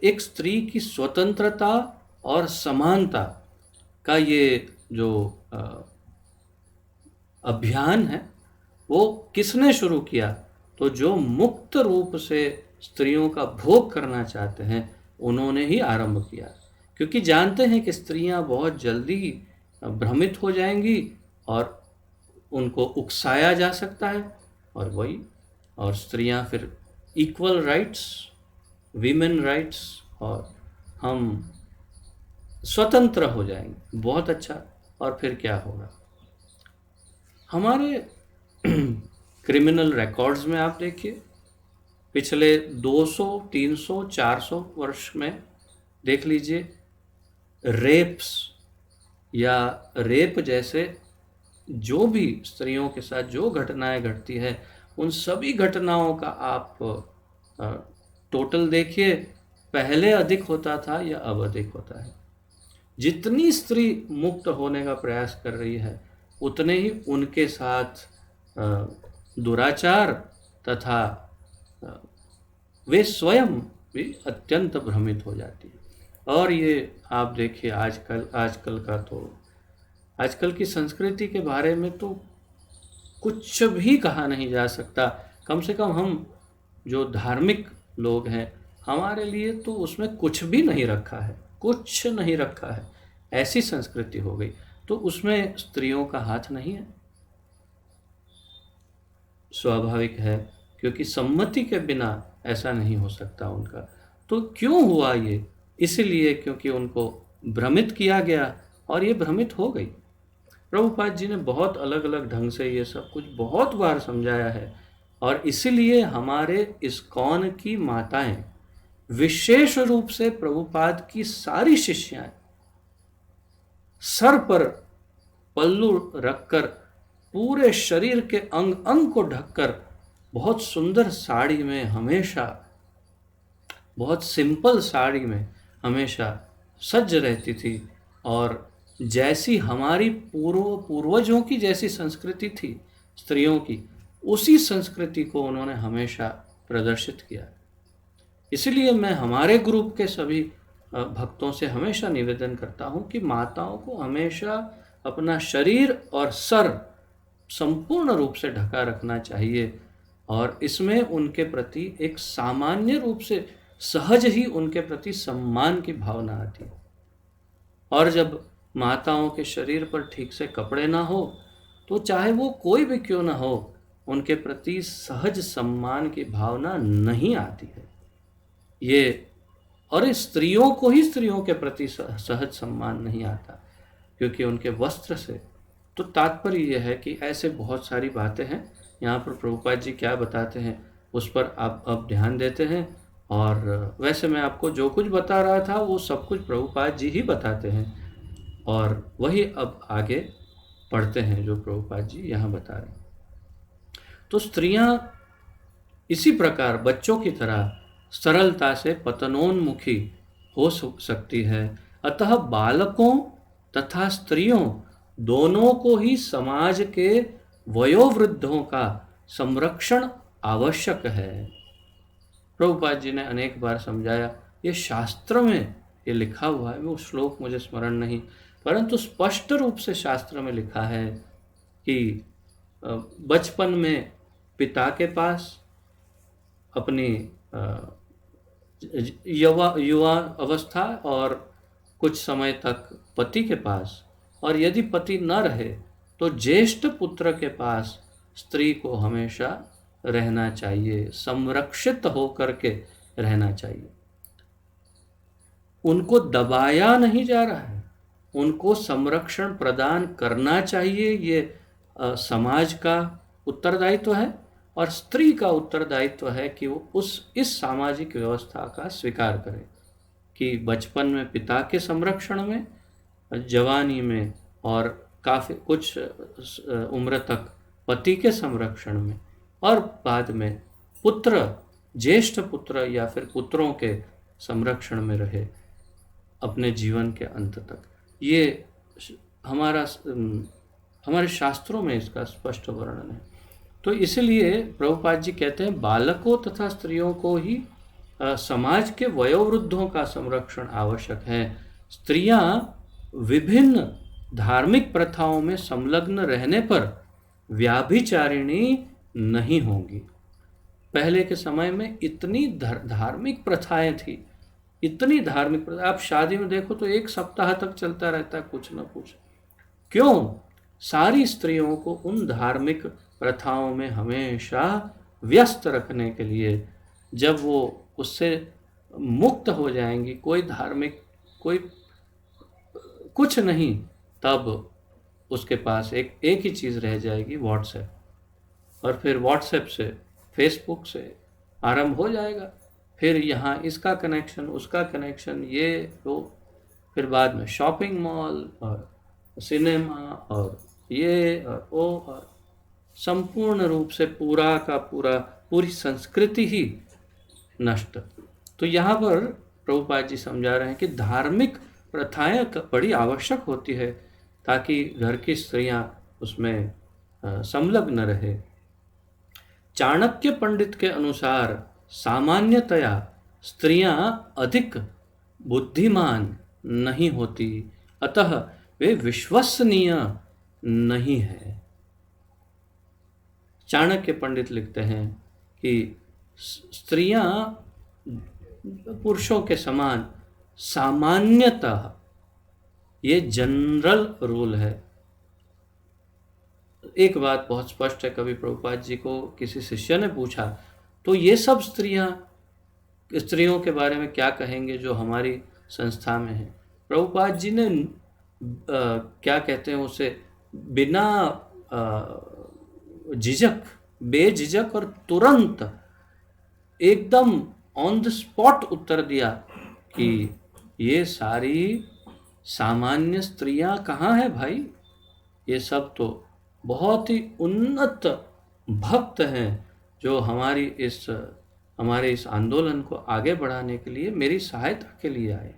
एक स्त्री की स्वतंत्रता और समानता का ये जो अभियान है वो किसने शुरू किया? तो जो मुक्त रूप से स्त्रियों का भोग करना चाहते हैं उन्होंने ही आरंभ किया, क्योंकि जानते हैं कि स्त्रियां बहुत जल्दी भ्रमित हो जाएंगी और उनको उकसाया जा सकता है, और स्त्रियां फिर इक्वल राइट्स, वीमेन राइट्स, और हम स्वतंत्र हो जाएंगे, बहुत अच्छा। और फिर क्या होगा? हमारे क्रिमिनल रिकॉर्ड्स में आप देखिए, पिछले 200, 300, 400 वर्ष में देख लीजिए, रेप्स या रेप जैसे जो भी स्त्रियों के साथ जो घटनाएं घटती है, उन सभी घटनाओं का आप टोटल देखिए, पहले अधिक होता था या अब अधिक होता है। जितनी स्त्री मुक्त होने का प्रयास कर रही है, उतने ही उनके साथ दुराचार तथा वे स्वयं भी अत्यंत भ्रमित हो जाती है। और ये आप देखिए आजकल की संस्कृति के बारे में तो कुछ भी कहा नहीं जा सकता। कम से कम हम जो धार्मिक लोग हैं, हमारे लिए तो उसमें कुछ भी नहीं रखा है, कुछ नहीं रखा है, ऐसी संस्कृति हो गई। तो उसमें स्त्रियों का हाथ नहीं है। स्वाभाविक है क्योंकि सम्मति के बिना ऐसा नहीं हो सकता उनका। तो क्यों हुआ ये? इसलिए क्योंकि उनको भ्रमित किया गया और ये भ्रमित हो गई। प्रभुपाद जी ने बहुत अलग अलग ढंग से ये सब कुछ बहुत बार समझाया है, और इसीलिए हमारे इस्कॉन की माताएं, विशेष रूप से प्रभुपाद की सारी शिष्याएं, सर पर पल्लू रखकर, पूरे शरीर के अंग अंग को ढककर, बहुत सुंदर साड़ी में हमेशा, बहुत सिंपल साड़ी में हमेशा सज रहती थी। और जैसी हमारी पूर्वजों की जैसी संस्कृति थी स्त्रियों की, उसी संस्कृति को उन्होंने हमेशा प्रदर्शित किया। इसलिए मैं हमारे ग्रुप के सभी भक्तों से हमेशा निवेदन करता हूँ कि माताओं को हमेशा अपना शरीर और सर संपूर्ण रूप से ढका रखना चाहिए, और इसमें उनके प्रति एक सामान्य रूप से सहज ही उनके प्रति सम्मान की भावना आती है। और जब माताओं के शरीर पर ठीक से कपड़े ना हो, तो चाहे वो कोई भी क्यों ना हो, उनके प्रति सहज सम्मान की भावना नहीं आती है। ये, और स्त्रियों को ही स्त्रियों के प्रति सहज सम्मान नहीं आता, क्योंकि उनके वस्त्र से। तो तात्पर्य यह है कि ऐसे बहुत सारी बातें हैं। यहाँ पर प्रभुपाद जी क्या बताते हैं उस पर आप अब ध्यान देते हैं। और वैसे मैं आपको जो कुछ बता रहा था वो सब कुछ प्रभुपाद जी ही बताते हैं, और वही अब आगे पढ़ते हैं जो प्रभुपाद जी यहाँ बता रहे हैं। तो स्त्रियां इसी प्रकार बच्चों की तरह सरलता से पतनोन्मुखी हो सकती है। अतः बालकों तथा स्त्रियों दोनों को ही समाज के वयोवृद्धों का संरक्षण आवश्यक है। प्रभुपाद जी ने अनेक बार समझाया, ये शास्त्र में ये लिखा हुआ है, वो श्लोक मुझे स्मरण नहीं, परंतु स्पष्ट रूप से शास्त्र में लिखा है कि बचपन में पिता के पास, अपनी युवा अवस्था और कुछ समय तक पति के पास, और यदि पति न रहे तो ज्येष्ठ पुत्र के पास स्त्री को हमेशा रहना चाहिए, संरक्षित होकर के रहना चाहिए। उनको दबाया नहीं जा रहा है, उनको संरक्षण प्रदान करना चाहिए। ये समाज का उत्तरदायित्व है, और स्त्री का उत्तरदायित्व है कि वो इस सामाजिक व्यवस्था का स्वीकार करे कि बचपन में पिता के संरक्षण में, जवानी में और काफ़ी कुछ उम्र तक पति के संरक्षण में, और बाद में पुत्र, ज्येष्ठ पुत्र या फिर पुत्रों के संरक्षण में रहे अपने जीवन के अंत तक। ये हमारे शास्त्रों में इसका स्पष्ट वर्णन है। तो इसलिए प्रभुपाद जी कहते हैं बालकों तथा स्त्रियों को ही समाज के वयोवृद्धों का संरक्षण आवश्यक है। स्त्रियां विभिन्न धार्मिक प्रथाओं में संलग्न रहने पर व्याभिचारिणी नहीं होंगी। पहले के समय में इतनी धार्मिक प्रथाएं थी, इतनी धार्मिक प्रथा, आप शादी में देखो तो एक सप्ताह तक चलता रहता है कुछ न कुछ। क्यों? सारी स्त्रियों को उन धार्मिक प्रथाओं में हमेशा व्यस्त रखने के लिए, जब वो उससे मुक्त हो जाएंगी, कोई धार्मिक, कोई कुछ नहीं, तब उसके पास एक ही चीज़ रह जाएगी, व्हाट्सएप। और फिर व्हाट्सएप से, फेसबुक से आरंभ हो जाएगा, फिर यहाँ इसका कनेक्शन, उसका कनेक्शन, ये वो, फिर बाद में शॉपिंग मॉल और सिनेमा और ये और वो, और संपूर्ण रूप से पूरा का पूरा, पूरी संस्कृति ही नष्ट। तो यहाँ पर प्रभुपाद जी समझा रहे हैं कि धार्मिक प्रथाएं बड़ी आवश्यक होती है ताकि घर की स्त्रियां उसमें संलग्न रहे। चाणक्य पंडित के अनुसार सामान्यतया स्त्रियां अधिक बुद्धिमान नहीं होती, अतः वे विश्वसनीय नहीं है। चाणक्य पंडित लिखते हैं कि स्त्रियां पुरुषों के समान सामान्यतः, ये जनरल रूल है। एक बात बहुत स्पष्ट है, कभी प्रभुपाद जी को किसी शिष्य ने पूछा तो ये सब स्त्रियों के बारे में क्या कहेंगे जो हमारी संस्था में है। प्रभुपाद जी ने क्या कहते हैं उसे, बिना झिझक, बेझिझक और तुरंत एकदम ऑन द स्पॉट उत्तर दिया कि ये सारी सामान्य स्त्रियां कहाँ है भाई, ये सब तो बहुत ही उन्नत भक्त हैं जो हमारे इस आंदोलन को आगे बढ़ाने के लिए मेरी सहायता के लिए आए,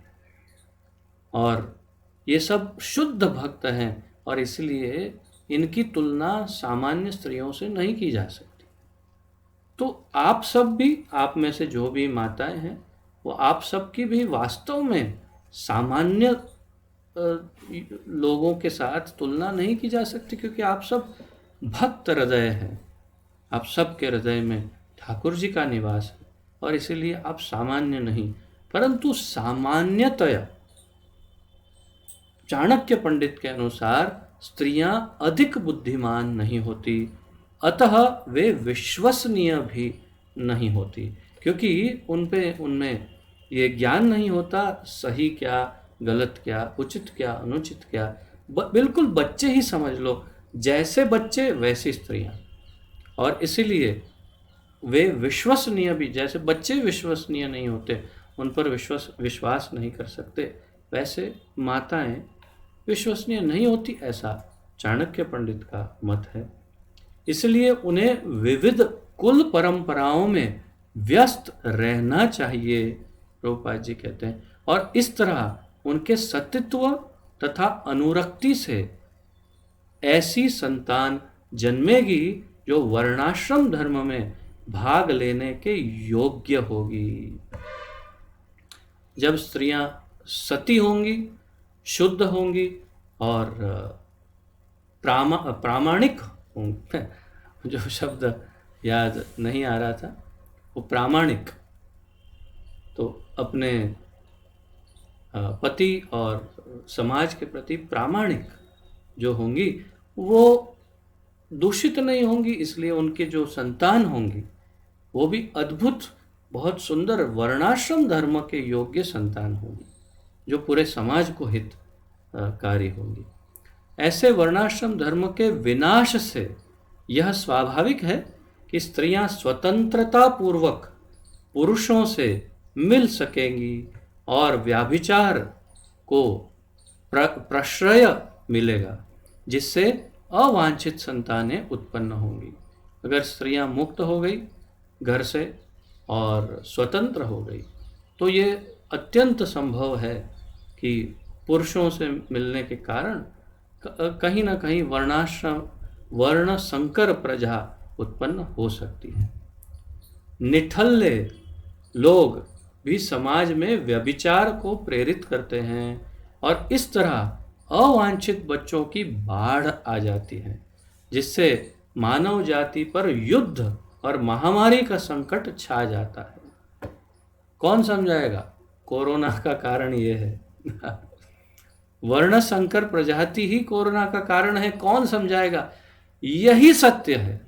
और ये सब शुद्ध भक्त हैं और इसलिए इनकी तुलना सामान्य स्त्रियों से नहीं की जा सकती। तो आप सब भी, आप में से जो भी माताएं हैं, वो आप सबकी भी वास्तव में सामान्य लोगों के साथ तुलना नहीं की जा सकती, क्योंकि आप सब भक्त हृदय हैं, आप सबके हृदय में ठाकुर जी का निवास है, और इसीलिए आप सामान्य नहीं, परंतु सामान्यतया चाणक्य पंडित के अनुसार स्त्रियां अधिक बुद्धिमान नहीं होती, अतः वे विश्वसनीय भी नहीं होती, क्योंकि उनमें ये ज्ञान नहीं होता सही क्या, गलत क्या, उचित क्या, अनुचित क्या। बिल्कुल बच्चे ही समझ लो, जैसे बच्चे वैसी स्त्रियां, और इसीलिए वे विश्वसनीय भी, जैसे बच्चे विश्वसनीय नहीं होते, उन पर विश्वास नहीं कर सकते, वैसे माताएं विश्वसनीय नहीं होती, ऐसा चाणक्य पंडित का मत है। इसलिए उन्हें विविध कुल परंपराओं में व्यस्त रहना चाहिए, प्रभुपाद जी कहते हैं, और इस तरह उनके सतीत्व तथा अनुरक्ति से ऐसी संतान जन्मेगी जो वर्णाश्रम धर्म में भाग लेने के योग्य होगी। जब स्त्रियां सती होंगी, शुद्ध होंगी और प्रामाणिक होंगी, जो शब्द याद नहीं आ रहा था वो प्रामाणिक, तो अपने पति और समाज के प्रति प्रामाणिक जो होंगी वो दूषित नहीं होंगी, इसलिए उनके जो संतान होंगी वो भी अद्भुत, बहुत सुंदर वर्णाश्रम धर्म के योग्य संतान होंगी, जो पूरे समाज को हितकारी होंगी। ऐसे वर्णाश्रम धर्म के विनाश से यह स्वाभाविक है कि स्त्रियां स्वतंत्रता पूर्वक पुरुषों से मिल सकेंगी और व्याभिचार को प्रश्रय मिलेगा, जिससे अवांछित संतानें उत्पन्न होंगी। अगर स्त्रियां मुक्त हो गई घर से और स्वतंत्र हो गई, तो ये अत्यंत संभव है कि पुरुषों से मिलने के कारण कहीं ना कहीं वर्ण संकर प्रजा उत्पन्न हो सकती है। निठल्ले लोग भी समाज में व्यभिचार को प्रेरित करते हैं और इस तरह अवांछित बच्चों की बाढ़ आ जाती है, जिससे मानव जाति पर युद्ध और महामारी का संकट छा जाता है। कौन समझाएगा? कोरोना का कारण ये है वर्ण संकर प्रजाति ही कोरोना का कारण है, कौन समझाएगा? यही सत्य है,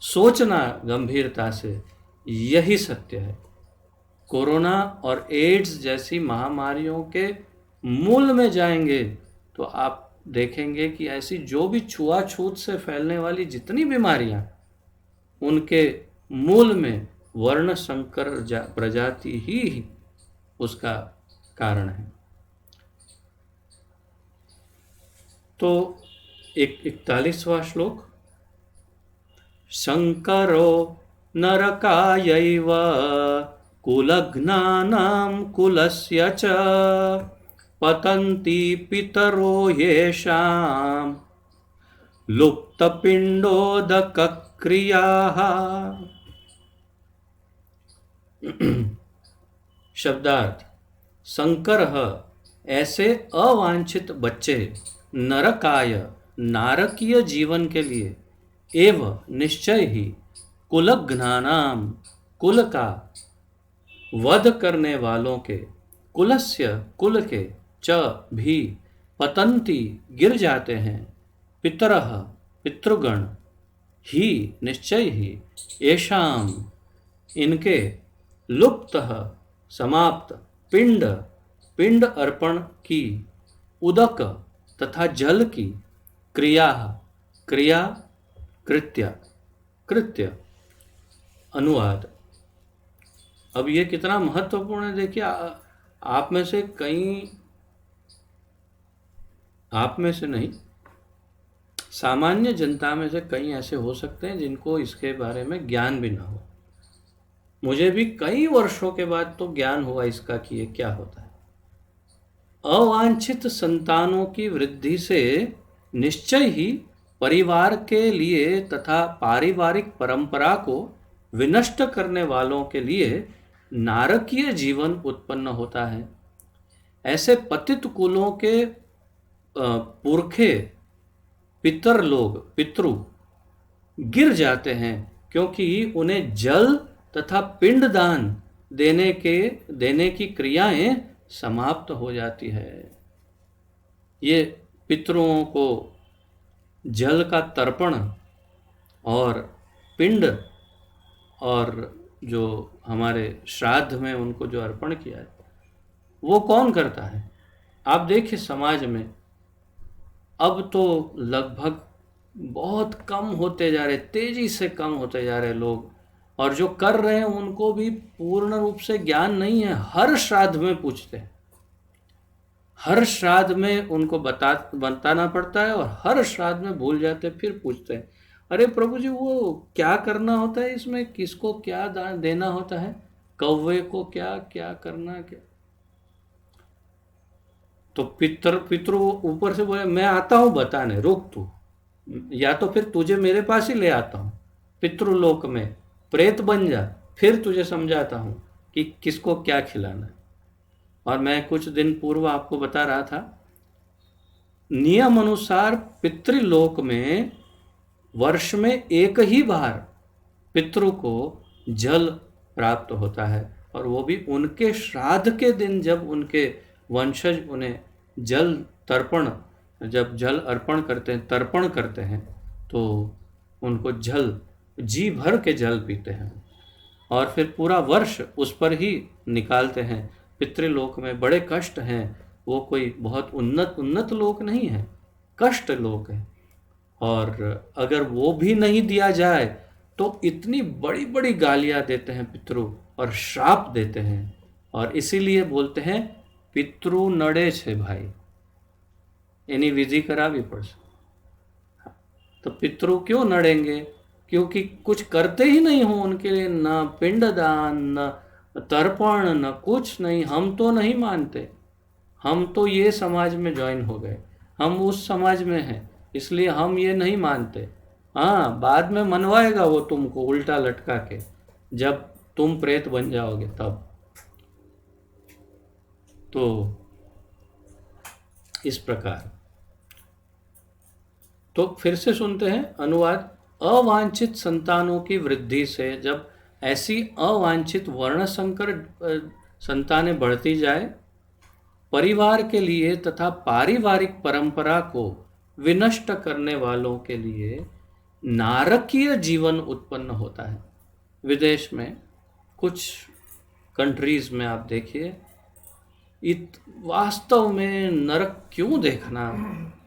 सोचना गंभीरता से, यही सत्य है। कोरोना और एड्स जैसी महामारियों के मूल में जाएंगे तो आप देखेंगे कि ऐसी जो भी छुआछूत से फैलने वाली जितनी बीमारियां, उनके मूल में वर्ण संकर प्रजाति ही उसका कारण है। तो 41वां श्लोक, शंकरो नरकायैव कुलघ्नानां कुलस्य च पतन्ति पितरो येषां लुप्तपिण्डोदकक्रियाः। शब्दार्थ, संकरः ऐसे अवांछित बच्चे नरकाय नारकीय जीवन के लिए एव निश्चय ही कुलघ्नानाम कुल का वध करने वालों के कुलस्य कुल के च भी पतंती गिर जाते हैं पितरः पितृगण ही निश्चय ही येषाम इनके लुप्त समाप्त पिंड पिंड अर्पण की उदक तथा जल की क्रिया क्रिया कृत्य कृत्य अनुवाद। अब ये कितना महत्वपूर्ण है देखिए। आप में से कई, आप में से नहीं, सामान्य जनता में से कई ऐसे हो सकते हैं जिनको इसके बारे में ज्ञान भी ना हो। मुझे भी कई वर्षों के बाद तो ज्ञान हुआ इसका कि ये क्या होता है। अवांछित संतानों की वृद्धि से निश्चय ही परिवार के लिए तथा पारिवारिक परंपरा को विनष्ट करने वालों के लिए नारकीय जीवन उत्पन्न होता है। ऐसे पतित कुलों के पुरखे पितृ गिर जाते हैं, क्योंकि उन्हें जल तथा पिंडदान देने की क्रियाएं समाप्त हो जाती है। ये पितरों को जल का तर्पण और पिंड, और जो हमारे श्राद्ध में उनको जो अर्पण किया है वो कौन करता है? आप देखिए समाज में अब तो लगभग बहुत कम होते जा रहे, तेजी से कम होते जा रहे लोग, और जो कर रहे हैं उनको भी पूर्ण रूप से ज्ञान नहीं है। हर श्राद्ध में पूछते हैं, हर श्राद्ध में उनको बताना पड़ता है, और हर श्राद्ध में भूल जाते फिर पूछते हैं, अरे प्रभु जी वो क्या करना होता है इसमें, किसको क्या दान देना होता है, कौवे को क्या क्या करना क्या। तो पितृ ऊपर से बोले मैं आता हूँ बताने, रुक तू, या तो फिर तुझे मेरे पास ही ले आता हूँ पितृलोक में, प्रेत बन जा, फिर तुझे समझाता हूँ कि किसको क्या खिलाना है। और मैं कुछ दिन पूर्व आपको बता रहा था, नियम अनुसार पितृलोक में वर्ष में एक ही बार पितृ को जल प्राप्त होता है, और वो भी उनके श्राद्ध के दिन, जब उनके वंशज उन्हें जल तर्पण, जब जल अर्पण करते हैं, तर्पण करते हैं, तो उनको जल, जी भर के जल पीते हैं, और फिर पूरा वर्ष उस पर ही निकालते हैं। पितृलोक में बड़े कष्ट हैं, वो कोई बहुत उन्नत लोक नहीं है, कष्ट लोक है। और अगर वो भी नहीं दिया जाए तो इतनी बड़ी बड़ी गालियां देते हैं पितृ, और श्राप देते हैं, और इसीलिए बोलते हैं पितृ नड़े छे भाई, यानी विधि करावी पड़શે। तो पितृ क्यों नड़ेंगे? क्योंकि कुछ करते ही नहीं हो उनके लिए, न पिंडदान, न तर्पण, न कुछ नहीं। हम तो नहीं मानते, हम तो ये समाज में ज्वाइन हो गए, हम उस समाज में हैं, इसलिए हम ये नहीं मानते। हाँ, बाद में मनवाएगा वो तुमको उल्टा लटका के, जब तुम प्रेत बन जाओगे तब। तो इस प्रकार, तो फिर से सुनते हैं अनुवाद। अवांछित संतानों की वृद्धि से, जब ऐसी अवांछित वर्ण संकर संतानें बढ़ती जाए, परिवार के लिए तथा पारिवारिक परंपरा को विनष्ट करने वालों के लिए नारकीय जीवन उत्पन्न होता है। विदेश में कुछ कंट्रीज में आप देखिए, वास्तव में नरक क्यों देखना,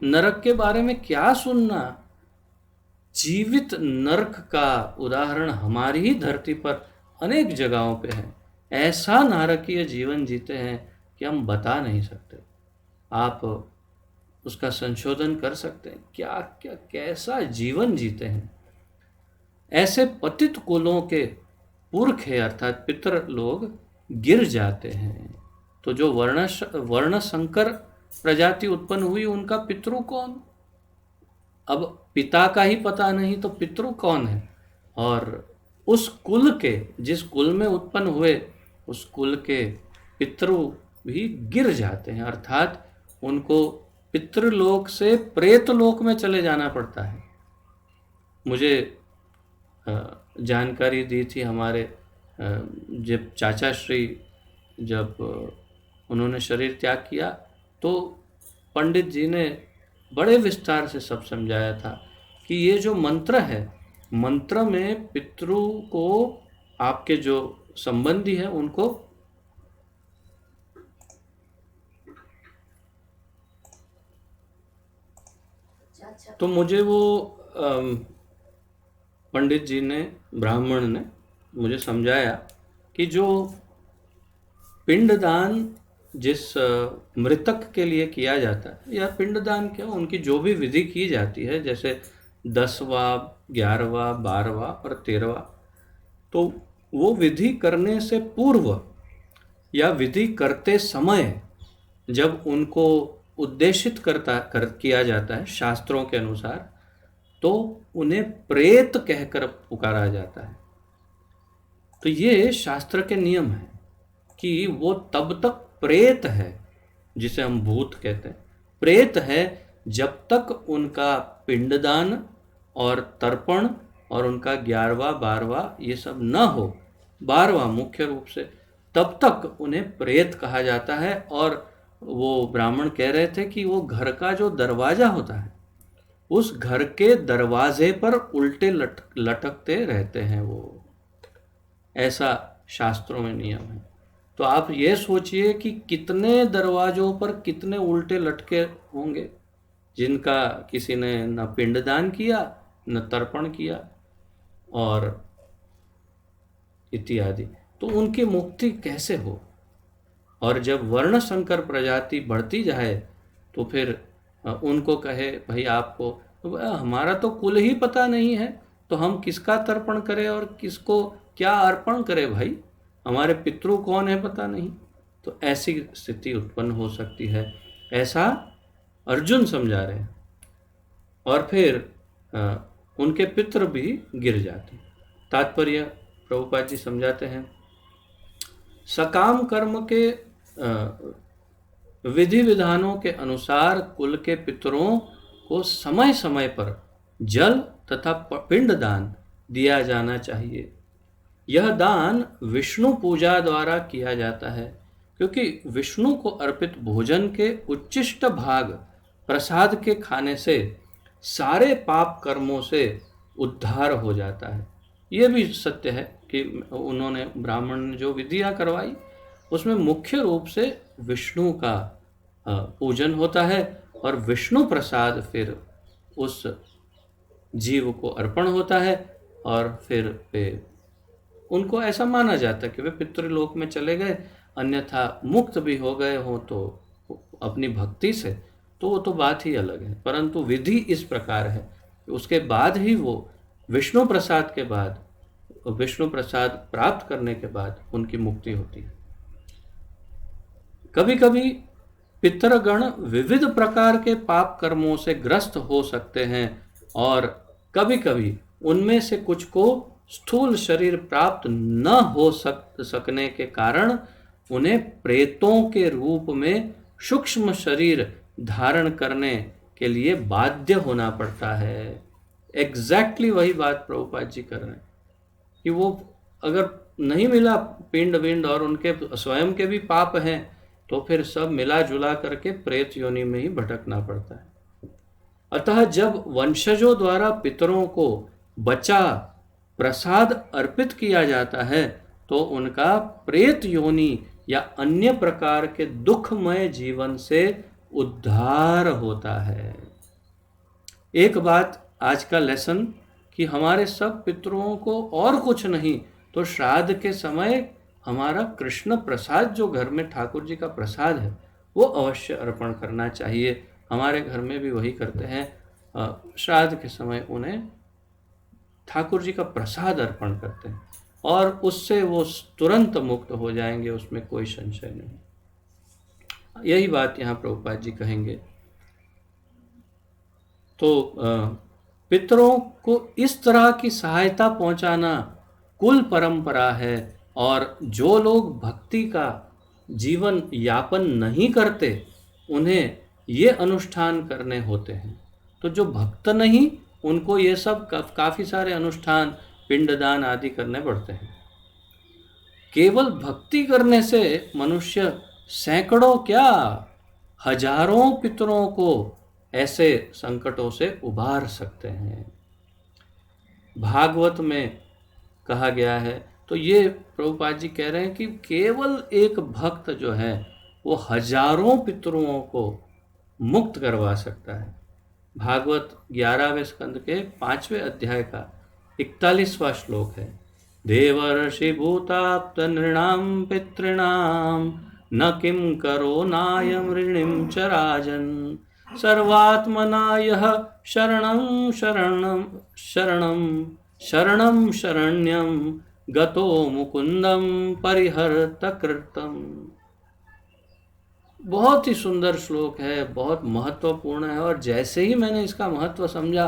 नरक के बारे में क्या सुनना। जीवित नरक का उदाहरण हमारी ही धरती पर अनेक जगहों पे है। ऐसा नारकीय जीवन जीते हैं कि हम बता नहीं सकते। आप उसका संशोधन कर सकते हैं, क्या क्या कैसा जीवन जीते हैं। ऐसे पतित कुलों के पुरखे अर्थात पितर लोग गिर जाते हैं। तो जो वर्ण संकर प्रजाति उत्पन्न हुई, उनका पितृ कौन? अब पिता का ही पता नहीं तो पितृ कौन है? और उस कुल के, जिस कुल में उत्पन्न हुए, उस कुल के पितृ भी गिर जाते हैं, अर्थात उनको पितृलोक से प्रेतलोक में चले जाना पड़ता है। मुझे जानकारी दी थी हमारे जब चाचा श्री, जब उन्होंने शरीर त्याग किया, तो पंडित जी ने बड़े विस्तार से सब समझाया था कि ये जो मंत्र है, मंत्र में पितृ को, आपके जो संबंधी है उनको तो मुझे वो पंडित जी ने, ब्राह्मण ने मुझे समझाया कि जो पिंडदान जिस मृतक के लिए किया जाता है, या पिंडदान क्या, उनकी जो भी विधि की जाती है, जैसे 10वां, 11वां, 12वां और 13वां, तो वो विधि करने से पूर्व या विधि करते समय जब उनको उद्देशित किया जाता है शास्त्रों के अनुसार, तो उन्हें प्रेत कहकर पुकारा जाता है। तो ये शास्त्र के नियम है कि वो तब तक प्रेत है, जिसे हम भूत कहते हैं, प्रेत है जब तक उनका पिंडदान और तर्पण और उनका 11वां 12वां ये सब न हो, 12वां मुख्य रूप से, तब तक उन्हें प्रेत कहा जाता है। और वो ब्राह्मण कह रहे थे कि वो घर का जो दरवाजा होता है, उस घर के दरवाजे पर उल्टे लटकते रहते हैं वो, ऐसा शास्त्रों में नियम है। तो आप ये सोचिए कि कितने दरवाजों पर कितने उल्टे लटके होंगे, जिनका किसी ने न पिंडदान किया न तर्पण किया और इत्यादि। तो उनकी मुक्ति कैसे हो? और जब वर्ण संकर प्रजाति बढ़ती जाए तो फिर उनको कहे भाई आपको तो हमारा तो कुल ही पता नहीं है, तो हम किसका तर्पण करें और किसको क्या अर्पण करें भाई, हमारे पितृ कौन है पता नहीं। तो ऐसी स्थिति उत्पन्न हो सकती है, ऐसा अर्जुन समझा रहे हैं। और फिर उनके पितृ भी गिर जाते। तात्पर्य प्रभुपाद जी समझाते हैं, सकाम कर्म के विधि विधानों के अनुसार कुल के पितरों को समय समय पर जल तथा पिंड दान दिया जाना चाहिए। यह दान विष्णु पूजा द्वारा किया जाता है, क्योंकि विष्णु को अर्पित भोजन के उच्चिष्ट भाग प्रसाद के खाने से सारे पाप कर्मों से उद्धार हो जाता है। ये भी सत्य है कि उन्होंने, ब्राह्मण ने जो विधियां करवाई उसमें मुख्य रूप से विष्णु का पूजन होता है, और विष्णु प्रसाद फिर उस जीव को अर्पण होता है, और फिर वे, उनको ऐसा माना जाता है कि वे पितृलोक में चले गए, अन्यथा मुक्त भी हो गए हो तो अपनी भक्ति से, तो वो तो बात ही अलग है। परंतु विधि इस प्रकार है, उसके बाद ही वो विष्णु प्रसाद के बाद, विष्णु प्रसाद प्राप्त करने के बाद उनकी मुक्ति होती है। कभी कभी पितरगण विविध प्रकार के पाप कर्मों से ग्रस्त हो सकते हैं, और कभी कभी उनमें से कुछ को स्थूल शरीर प्राप्त न हो सकने के कारण उन्हें प्रेतों के रूप में सूक्ष्म शरीर धारण करने के लिए बाध्य होना पड़ता है। एग्जैक्टली वही बात प्रभुपाद जी कर रहे हैं कि वो अगर नहीं मिला पिंड विंड और उनके स्वयं के भी पाप हैं, तो फिर सब मिला जुला करके प्रेत योनि में ही भटकना पड़ता है। अतः जब वंशजों द्वारा पितरों को बचा प्रसाद अर्पित किया जाता है, तो उनका प्रेत योनि या अन्य प्रकार के दुखमय जीवन से उद्धार होता है। एक बात आज का लेसन कि हमारे सब पितरों को और कुछ नहीं तो श्राद्ध के समय हमारा कृष्ण प्रसाद, जो घर में ठाकुर जी का प्रसाद है, वो अवश्य अर्पण करना चाहिए। हमारे घर में भी वही करते हैं, श्राद्ध के समय उन्हें ठाकुर जी का प्रसाद अर्पण करते हैं, और उससे वो तुरंत मुक्त हो जाएंगे, उसमें कोई संशय नहीं। यही बात यहाँ प्रभुपाद जी कहेंगे। तो पितरों को इस तरह की सहायता पहुंचाना कुल परंपरा है, और जो लोग भक्ति का जीवन यापन नहीं करते उन्हें ये अनुष्ठान करने होते हैं। तो जो भक्त नहीं, उनको ये सब काफ़ी सारे अनुष्ठान, पिंडदान आदि करने पड़ते हैं। केवल भक्ति करने से मनुष्य सैकड़ों क्या हजारों पितरों को ऐसे संकटों से उबार सकते हैं। भागवत में कहा गया है। तो ये प्रभुपाद जी कह रहे हैं कि केवल एक भक्त जो है वो हजारों पितरों को मुक्त करवा सकता है। भागवत 11वें स्कंद के 5वें अध्याय का 41वां श्लोक है। देवर्षि भूताप्त नृणाम पितॄणाम न किं करो नायम ऋणिम च राजन सर्वात्मना यः शरणं शरणं शरणं शरणं शरण्यं गतो मुकुंदम परिहर्त कृतम। बहुत ही सुंदर श्लोक है, बहुत महत्वपूर्ण है, और जैसे ही मैंने इसका महत्व समझा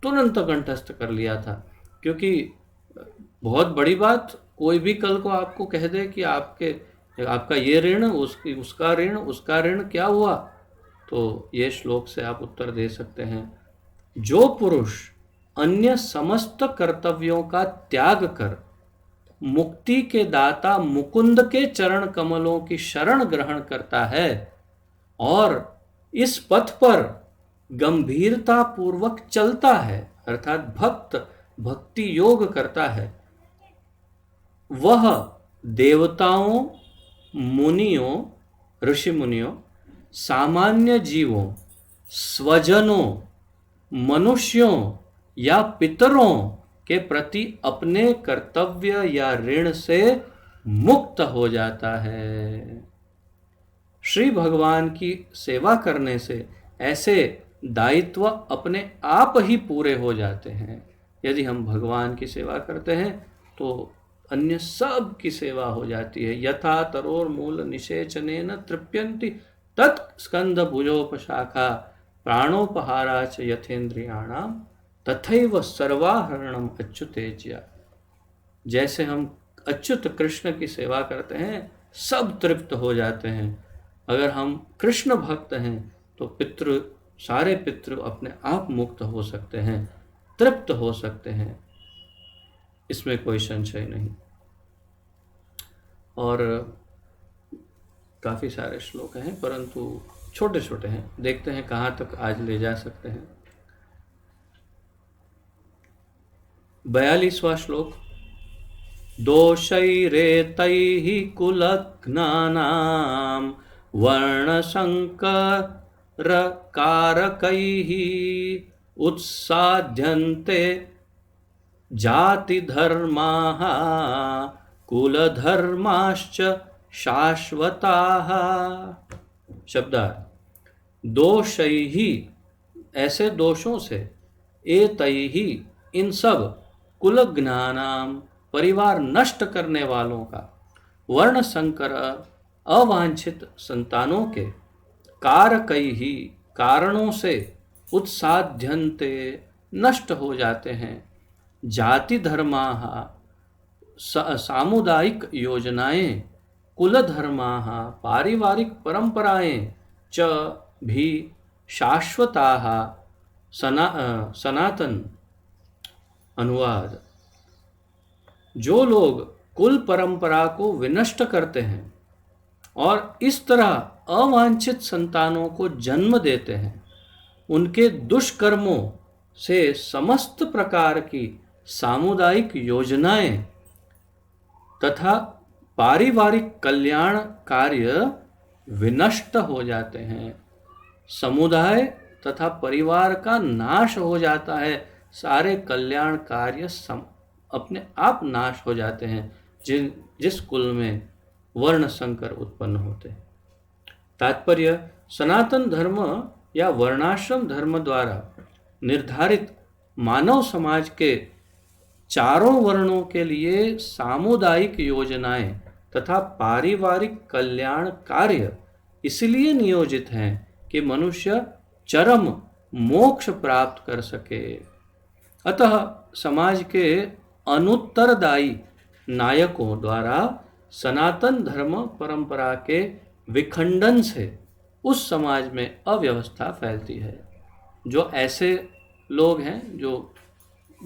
तुरंत कंठस्थ कर लिया था। क्योंकि बहुत बड़ी बात, कोई भी कल को आपको कह दे कि आपका ये ऋण, उसका ऋण, उसका ऋण क्या हुआ, तो ये श्लोक से आप उत्तर दे सकते हैं। जो पुरुष अन्य समस्त कर्तव्यों का त्याग कर मुक्ति के दाता मुकुंद के चरण कमलों की शरण ग्रहण करता है और इस पथ पर गंभीरता पूर्वक चलता है, अर्थात भक्ति योग करता है, वह देवताओं, मुनियों, ऋषि मुनियों, सामान्य जीवों, स्वजनों, मनुष्यों या पितरों के प्रति अपने कर्तव्य या ऋण से मुक्त हो जाता है। श्री भगवान की सेवा करने से ऐसे दायित्व अपने आप ही पूरे हो जाते हैं। यदि हम भगवान की सेवा करते हैं तो अन्य सब की सेवा हो जाती है। यथा तरोर मूल निषेचनेन तृप्यन्ति तत् स्कंद भुजोपशाखा प्राणोपहारा च यथेन्द्रियाणाम तथैव सर्वाहरणम अच्युतेज्य। जैसे हम अच्युत कृष्ण की सेवा करते हैं सब तृप्त हो जाते हैं। अगर हम कृष्ण भक्त हैं तो सारे पितृ अपने आप मुक्त हो सकते हैं, तृप्त हो सकते हैं, इसमें कोई संशय नहीं। और काफ़ी सारे श्लोक हैं परंतु छोटे छोटे हैं, देखते हैं कहाँ तक आज ले जा सकते हैं। 42वां श्लोक। दोषैरेतैः कुलघ्नानां वर्णसंकरकारकैः उत्साद्यन्ते जातिधर्माः कुलधर्माश्च शाश्वताः। शब्दार्थ। दोषैहि, ऐसे दोषों से, एतैहि, इन सब, कुलघ्नानाम, परिवार नष्ट करने वालों का, वर्ण संकर, अवांछित संतानों के, कारकैहि, कारणों से, उत्साध्यन्ते, नष्ट हो जाते हैं, जाति धर्माः, सामुदायिक योजनाएं, कुल धर्माः, पारिवारिक परंपराएं, च भी, शाश्वताः, सनातन। अनुवाद। जो लोग कुल परंपरा को विनष्ट करते हैं और इस तरह अवांछित संतानों को जन्म देते हैं, उनके दुष्कर्मों से समस्त प्रकार की सामुदायिक योजनाएं तथा पारिवारिक कल्याण कार्य विनष्ट हो जाते हैं। समुदाय तथा परिवार का नाश हो जाता है, सारे कल्याण कार्य अपने आप नाश हो जाते हैं जिस कुल में वर्ण संकर उत्पन्न होते हैं। तात्पर्य, सनातन धर्म या वर्णाश्रम धर्म द्वारा निर्धारित मानव समाज के चारों वर्णों के लिए सामुदायिक योजनाएं तथा पारिवारिक कल्याण कार्य इसलिए नियोजित हैं कि मनुष्य चरम मोक्ष प्राप्त कर सके। अतः समाज के अनुत्तरदायी नायकों द्वारा सनातन धर्म परंपरा के विखंडन से उस समाज में अव्यवस्था फैलती है। जो ऐसे लोग हैं जो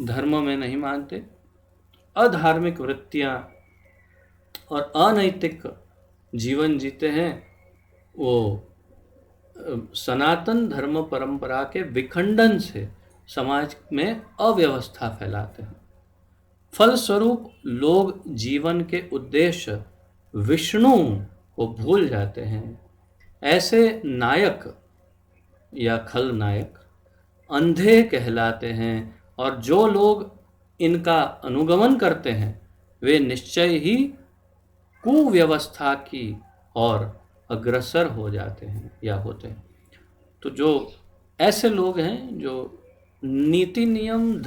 धर्म में नहीं मानते, अधार्मिक वृत्तियां और अनैतिक जीवन जीते हैं, वो सनातन धर्म परंपरा के विखंडन से समाज में अव्यवस्था फैलाते हैं। फलस्वरूप लोग जीवन के उद्देश्य विष्णु को भूल जाते हैं। ऐसे नायक या खलनायक अंधे कहलाते हैं, और जो लोग इनका अनुगमन करते हैं वे निश्चय ही कुव्यवस्था की ओर अग्रसर हो जाते हैं या होते हैं। तो जो ऐसे लोग हैं जो नीति नियम,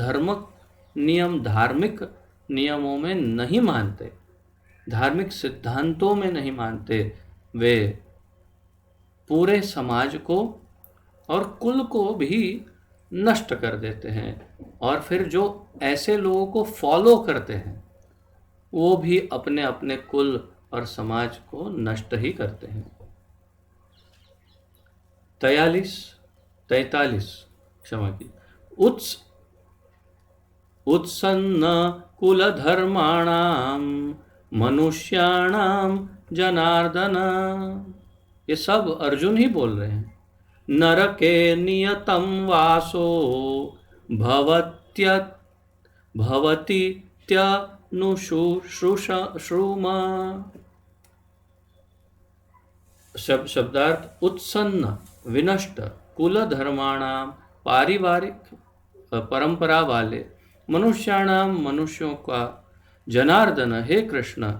धार्मिक नियमों में नहीं मानते, धार्मिक सिद्धांतों में नहीं मानते, वे पूरे समाज को और कुल को भी नष्ट कर देते हैं। और फिर जो ऐसे लोगों को फॉलो करते हैं वो भी अपने अपने कुल और समाज को नष्ट ही करते हैं। 43 क्षमा की। उत्सन्न कुलधर्माणाम मनुष्याणाम जनार्दन, ये सब अर्जुन ही बोल रहे हैं। नरके नियतं वासो भवतीत्यनुशुश्रूमा। शब्दार्थ: उत्सन्न, विनष्ट, कुल धर्माणाम, पारिवारिक परंपरा वाले, मनुष्याणाम, मनुष्यों का, जनार्दन, हे कृष्ण,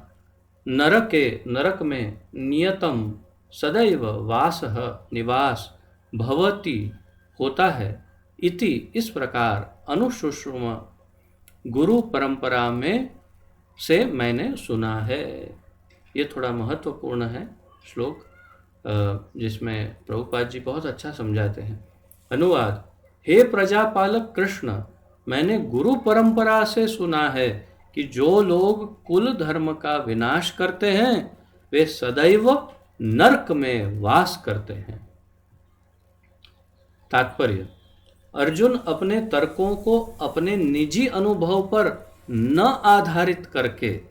नरके, नरक में, नियतम, सदैव, वासः, निवास, भवति, होता है, इति, इस प्रकार, अनुशुश्रूम, गुरु परंपरा में से मैंने सुना है। ये थोड़ा महत्वपूर्ण है श्लोक, जिसमें प्रभुपाद जी बहुत अच्छा समझाते हैं। अनुवाद: हे प्रजापालक कृष्ण, मैंने गुरु परंपरा से सुना है कि जो लोग कुल धर्म का विनाश करते हैं वे सदैव नरक में वास करते हैं। तात्पर्य: अर्जुन अपने तर्कों को अपने निजी अनुभव पर न आधारित करके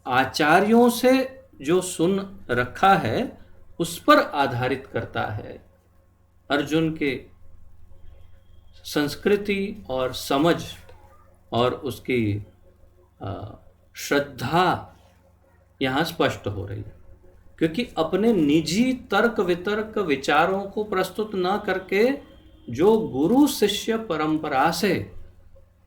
आचार्यों से जो सुन रखा है उस पर आधारित करता है। अर्जुन के संस्कृति और समझ और उसकी श्रद्धा यहाँ स्पष्ट हो रही है, क्योंकि अपने निजी तर्क वितर्क विचारों को प्रस्तुत न करके जो गुरु शिष्य परंपरा से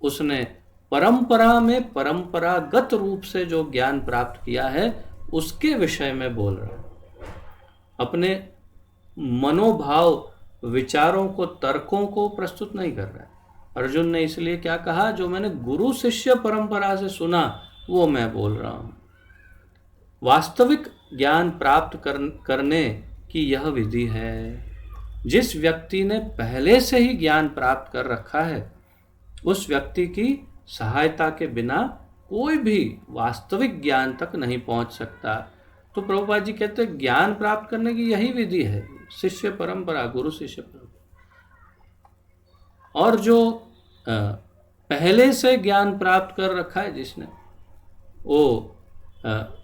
उसने परंपरा में परंपरागत रूप से जो ज्ञान प्राप्त किया है उसके विषय में बोल रहा है। अपने मनोभाव विचारों को, तर्कों को प्रस्तुत नहीं कर रहा है। अर्जुन ने इसलिए क्या कहा, जो मैंने गुरु शिष्य परंपरा से सुना वो मैं बोल रहा हूं। वास्तविक ज्ञान प्राप्त करने की यह विधि है। जिस व्यक्ति ने पहले से ही ज्ञान प्राप्त कर रखा है उस व्यक्ति की सहायता के बिना कोई भी वास्तविक ज्ञान तक नहीं पहुंच सकता। तो प्रभुपाद जी कहते हैं ज्ञान प्राप्त करने की यही विधि है, शिष्य परंपरा, गुरु शिष्य परंपरा। और जो पहले से ज्ञान प्राप्त कर रखा है जिसने, वो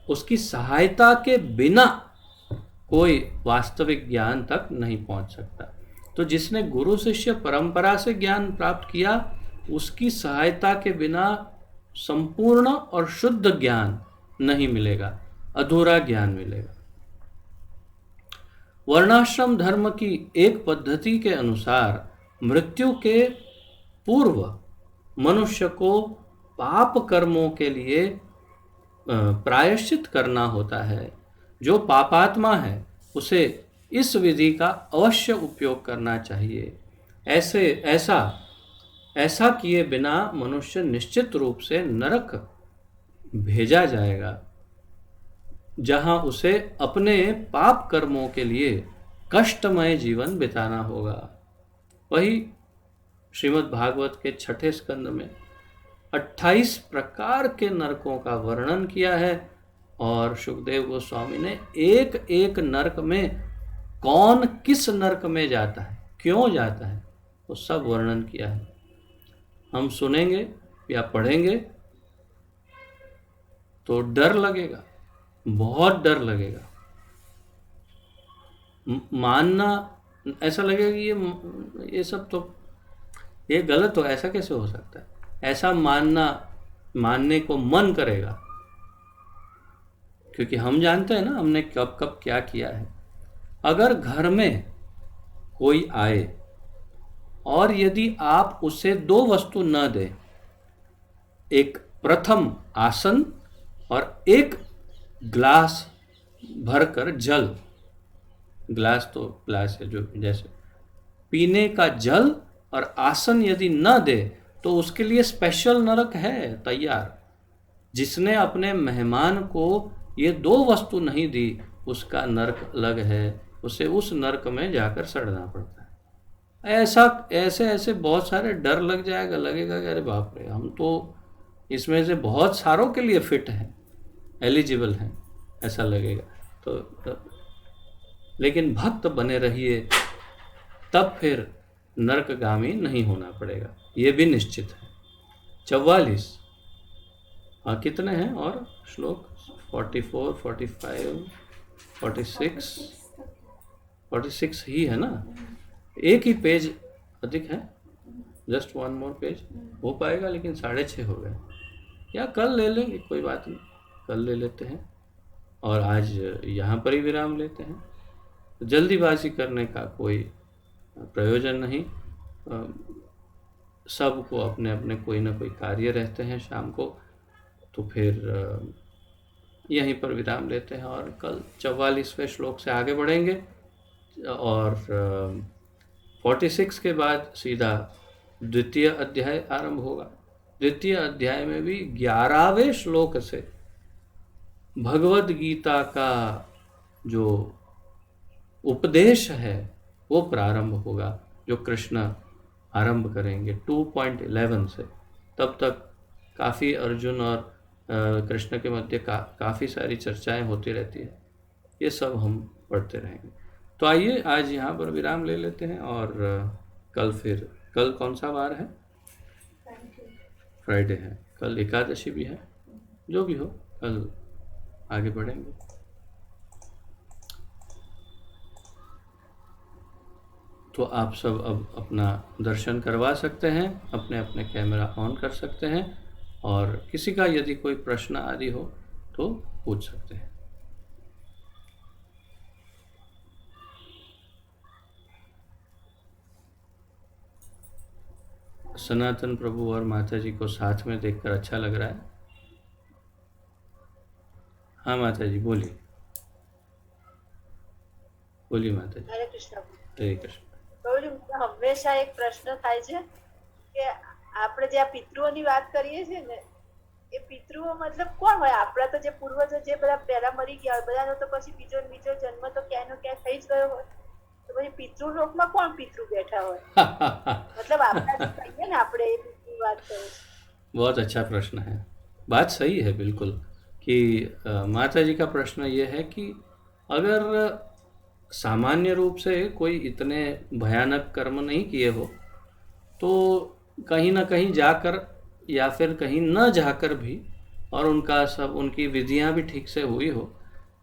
उसकी सहायता के बिना कोई वास्तविक ज्ञान तक नहीं पहुंच सकता। तो जिसने गुरु शिष्य परंपरा से ज्ञान प्राप्त किया उसकी सहायता के बिना संपूर्ण और शुद्ध ज्ञान नहीं मिलेगा, अधूरा ज्ञान मिलेगा। वर्णाश्रम धर्म की एक पद्धति के अनुसार मृत्यु के पूर्व मनुष्य को पाप कर्मों के लिए प्रायश्चित करना होता है। जो पापात्मा है उसे इस विधि का अवश्य उपयोग करना चाहिए। ऐसा किए बिना मनुष्य निश्चित रूप से नरक भेजा जाएगा, जहां उसे अपने पाप कर्मों के लिए कष्टमय जीवन बिताना होगा। वही श्रीमद् भागवत के 6ठे स्कंद में 28 प्रकार के नरकों का वर्णन किया है, और सुखदेव गोस्वामी ने एक एक नरक में कौन किस नरक में जाता है, क्यों जाता है, वो सब वर्णन किया है। हम सुनेंगे या पढ़ेंगे तो डर लगेगा, बहुत डर लगेगा। मानना ऐसा लगेगा कि ये सब तो ये गलत हो, ऐसा कैसे हो सकता है। ऐसा मानना मानने को मन करेगा, क्योंकि हम जानते हैं ना हमने कब कब क्या किया है। अगर घर में कोई आए और यदि आप उसे दो वस्तु न दें, एक प्रथम आसन और एक ग्लास भरकर जल, ग्लास तो ग्लास है जो जैसे पीने का जल, और आसन यदि न दे तो उसके लिए स्पेशल नरक है तैयार। जिसने अपने मेहमान को ये दो वस्तु नहीं दी उसका नरक अलग है, उसे उस नरक में जाकर सड़ना पड़ता है। ऐसा ऐसे ऐसे बहुत सारे डर लग जाएगा, लगेगा कि अरे बाप रे, हम तो इसमें से बहुत सारों के लिए फिट हैं, एलिजिबल हैं, ऐसा लगेगा। तो लेकिन भक्त बने रहिए, तब फिर नरकगामी नहीं होना पड़ेगा, ये भी निश्चित है। 44 कितने हैं और श्लोक? 44, 45, 46 ही है ना, एक ही पेज अधिक है, जस्ट वन मोर पेज हो पाएगा, लेकिन 6:30 हो गए। या कल ले लेंगे, कोई बात नहीं, कल ले लेते हैं और आज यहाँ पर ही विराम लेते हैं। जल्दीबाजी करने का कोई प्रयोजन नहीं, सबको अपने अपने कोई ना कोई कार्य रहते हैं शाम को, तो फिर यहीं पर विराम लेते हैं और कल 44वें श्लोक से आगे बढ़ेंगे और 46 के बाद सीधा द्वितीय अध्याय आरंभ होगा। द्वितीय अध्याय में भी 11वें श्लोक से भगवद गीता का जो उपदेश है वो प्रारंभ होगा, जो कृष्ण आरंभ करेंगे 2.11 से। तब तक काफ़ी अर्जुन और कृष्ण के मध्य काफ़ी सारी चर्चाएं होती रहती है, ये सब हम पढ़ते रहेंगे। तो आइए आज यहाँ पर विराम ले लेते हैं और कल कौन सा वार है? फ्राइडे है, कल एकादशी भी है, जो भी हो कल आगे बढ़ेंगे। तो आप सब अब अपना दर्शन करवा सकते हैं, अपने अपने कैमरा ऑन कर सकते हैं और किसी का यदि कोई प्रश्न आदि हो तो पूछ सकते हैं। सनातन प्रभु और माता जी को साथ में देखकर अच्छा लग रहा है। हाँ माता जी बोलिए, बोलिए माता जी। हरे कृष्ण। हरे कृष्ण। હંમેશા એક પ્રશ્ન થાય છે કે આપણે જે આ પિતૃઓની વાત કરીએ છીએ ને, એ પિતૃઓ મતલબ કોણ હોય? આપણા તો જે પૂર્વજો જે બધા પહેલા મરી ગયા હોય, બધાનો તો પછી બીજો જન્મ તો ક્યાંનો ક્યાં થઈ જ ગયો હોય, તો પછી પિતૃલોકમાં કોણ પિતૃ બેઠા હોય? मतलब આપણા જે કહીએ ને આપણે એ પિતૃની વાત કરીએ। बहुत अच्छा प्रश्न है, बात सही है बिल्कुल कि माता जी का प्रश्न ये है कि अगर सामान्य रूप से कोई इतने भयानक कर्म नहीं किए हो तो कहीं ना कहीं जाकर या फिर कहीं न जाकर भी, और उनकी विधियां भी ठीक से हुई हो,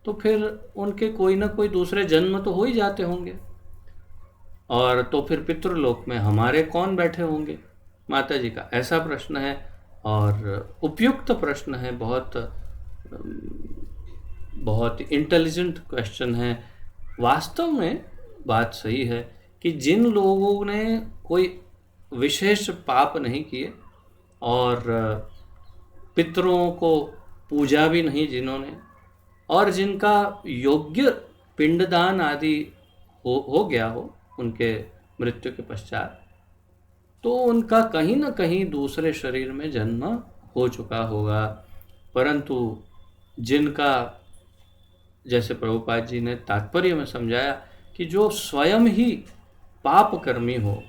तो फिर उनके कोई ना कोई दूसरे जन्म तो हो ही जाते होंगे, और तो फिर पितृलोक में हमारे कौन बैठे होंगे? माता जी का ऐसा प्रश्न है और उपयुक्त प्रश्न है, बहुत इंटेलिजेंट क्वेश्चन है। वास्तव में बात सही है कि जिन लोगों ने कोई विशेष पाप नहीं किए और पितरों को पूजा भी नहीं जिन्होंने, और जिनका योग्य पिंडदान आदि हो गया हो उनके मृत्यु के पश्चात, तो उनका कहीं ना कहीं दूसरे शरीर में जन्म हो चुका होगा। परंतु जिनका, जैसे प्रभुपाद जी ने तात्पर्य में समझाया कि जो स्वयं ही पाप कर्मी हो,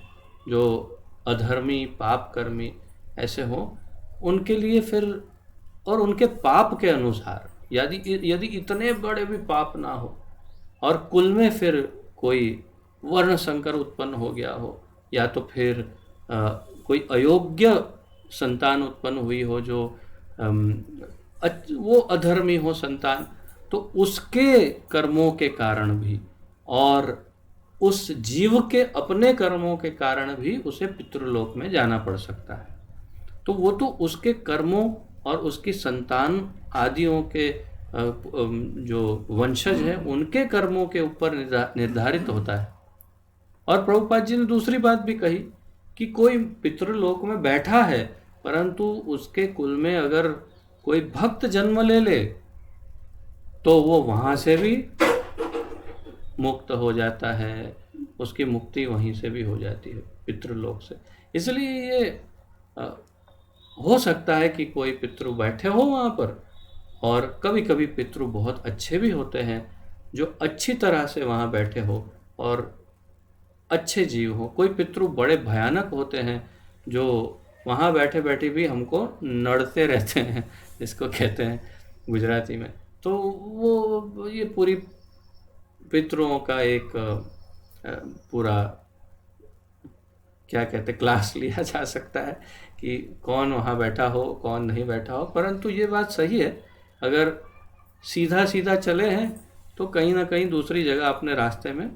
जो अधर्मी पाप कर्मी ऐसे हो, उनके लिए फिर, और उनके पाप के अनुसार यदि इतने बड़े भी पाप ना हो और कुल में फिर कोई वर्ण संकर उत्पन्न हो गया हो, या तो फिर कोई अयोग्य संतान उत्पन्न हुई हो, जो वो अधर्मी हो संतान, तो उसके कर्मों के कारण भी और उस जीव के अपने कर्मों के कारण भी उसे पितृलोक में जाना पड़ सकता है। तो वो तो उसके कर्मों और उसकी संतान आदियों के जो वंशज हैं उनके कर्मों के ऊपर निर्धारित होता है। और प्रभुपाद जी ने दूसरी बात भी कही कि कोई पितृलोक में बैठा है परंतु उसके कुल में अगर कोई भक्त जन्म ले ले तो वो वहां से भी मुक्त हो जाता है, उसकी मुक्ति वहीं से भी हो जाती है पितृलोक से। इसलिए ये अ, हो सकता है कि कोई पितृ बैठे हो वहाँ पर, और कभी कभी पितृ बहुत अच्छे भी होते हैं जो अच्छी तरह से वहाँ बैठे हो और अच्छे जीव हो। कोई पितृ बड़े भयानक होते हैं जो वहाँ बैठे बैठे भी हमको नड़ते रहते हैं, इसको कहते हैं गुजराती में। तो वो ये पूरी पितरों का एक पूरा क्या कहते क्लास लिया जा सकता है कि कौन वहाँ बैठा हो कौन नहीं बैठा हो। परंतु ये बात सही है, अगर सीधा सीधा चले हैं तो कहीं ना कहीं दूसरी जगह अपने रास्ते में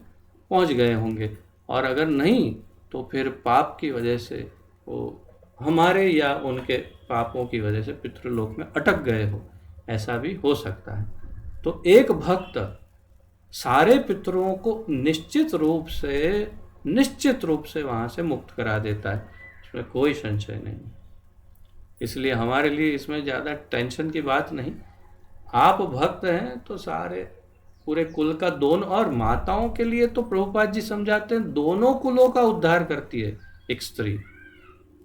पहुँच गए होंगे, और अगर नहीं तो फिर पाप की वजह से वो हमारे या उनके पापों की वजह से पितृलोक में अटक गए हो, ऐसा भी हो सकता है। तो एक भक्त सारे पितरों को निश्चित रूप से वहाँ से मुक्त करा देता है, इसमें कोई संशय नहीं। इसलिए हमारे लिए इसमें ज़्यादा टेंशन की बात नहीं। आप भक्त हैं तो सारे पूरे कुल का दोनों, और माताओं के लिए तो प्रभुपाद जी समझाते हैं दोनों कुलों का उद्धार करती है एक स्त्री,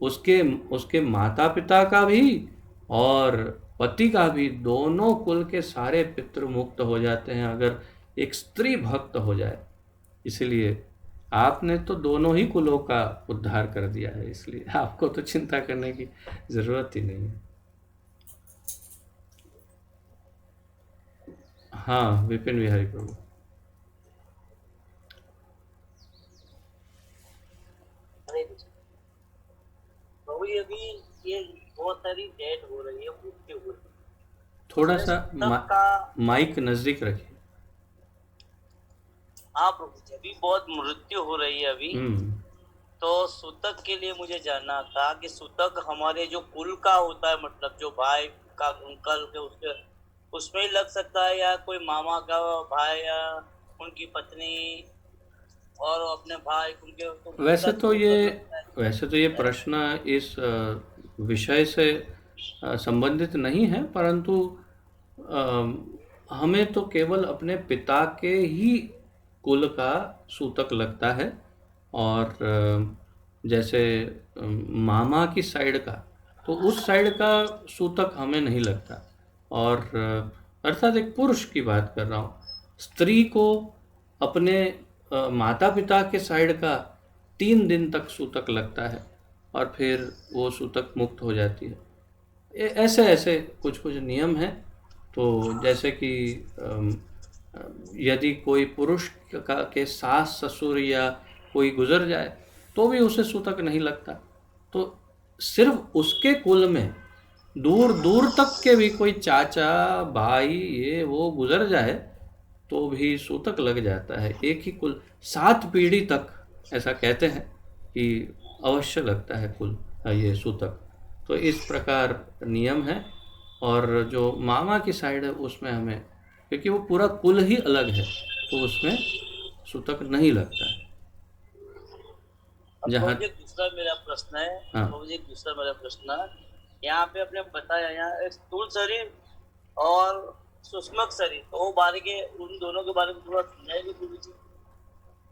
उसके उसके माता पिता का भी और पति का भी, दोनों कुल के सारे पितृ मुक्त हो जाते हैं अगर एक स्त्री भक्त हो जाए। इसलिए आपने तो दोनों ही कुलों का उद्धार कर दिया है, इसलिए आपको तो चिंता करने की जरूरत ही नहीं है। हाँ, विपिन बिहारी प्रभु। प्रभु अभी ये बहुत सारी डेथ हो रही है, मृत्यु हो रही है, थोड़ा सा का माइक नजदीक रखिए। हाँ प्रभु जी, अभी बहुत मृत्यु हो रही है अभी। हम्म। तो सूतक के लिए मुझे जानना था कि सूतक हमारे जो कुल का होता है, मतलब जो भाई का अंकल के उसके उसमें ही लग सकता है, या कोई मामा का भाई या उनकी पत्नी और अपने भाई उनके तो वैसे तो ये प्रश्न इस विषय से संबंधित नहीं है, परंतु हमें तो केवल अपने पिता के ही कुल का सूतक लगता है, और जैसे मामा की साइड का, तो उस साइड का सूतक हमें नहीं लगता। और अर्थात एक पुरुष की बात कर रहा हूँ, स्त्री को अपने माता पिता के साइड का 3 दिन तक सूतक लगता है और फिर वो सूतक मुक्त हो जाती है। ऐसे ऐसे कुछ कुछ नियम हैं। तो जैसे कि यदि कोई पुरुष के सास ससुर या कोई गुजर जाए तो भी उसे सूतक नहीं लगता। तो सिर्फ उसके कुल में दूर दूर तक के भी कोई चाचा भाई ये वो गुजर जाए तो भी सूतक लग जाता है। एक ही कुल 7 पीढ़ी तक ऐसा कहते हैं कि अवश्य लगता है कुल ये सूतक। तो इस प्रकार नियम है। और जो मामा की साइड है उसमें हमें, क्योंकि वो पूरा कुल ही अलग है, तो उसमें सूतक नहीं लगता है। जहाँ दूसरा मेरा प्रश्न है, हाँ। मुझे दूसरा मेरा प्रश्न है, यहाँ पे आपने बताया यहाँ स्थूल शरीर और सूक्ष्म शरीर, तो वो बारे के उन दोनों के बारे में थोड़ा समझाएंगे गुरु जी?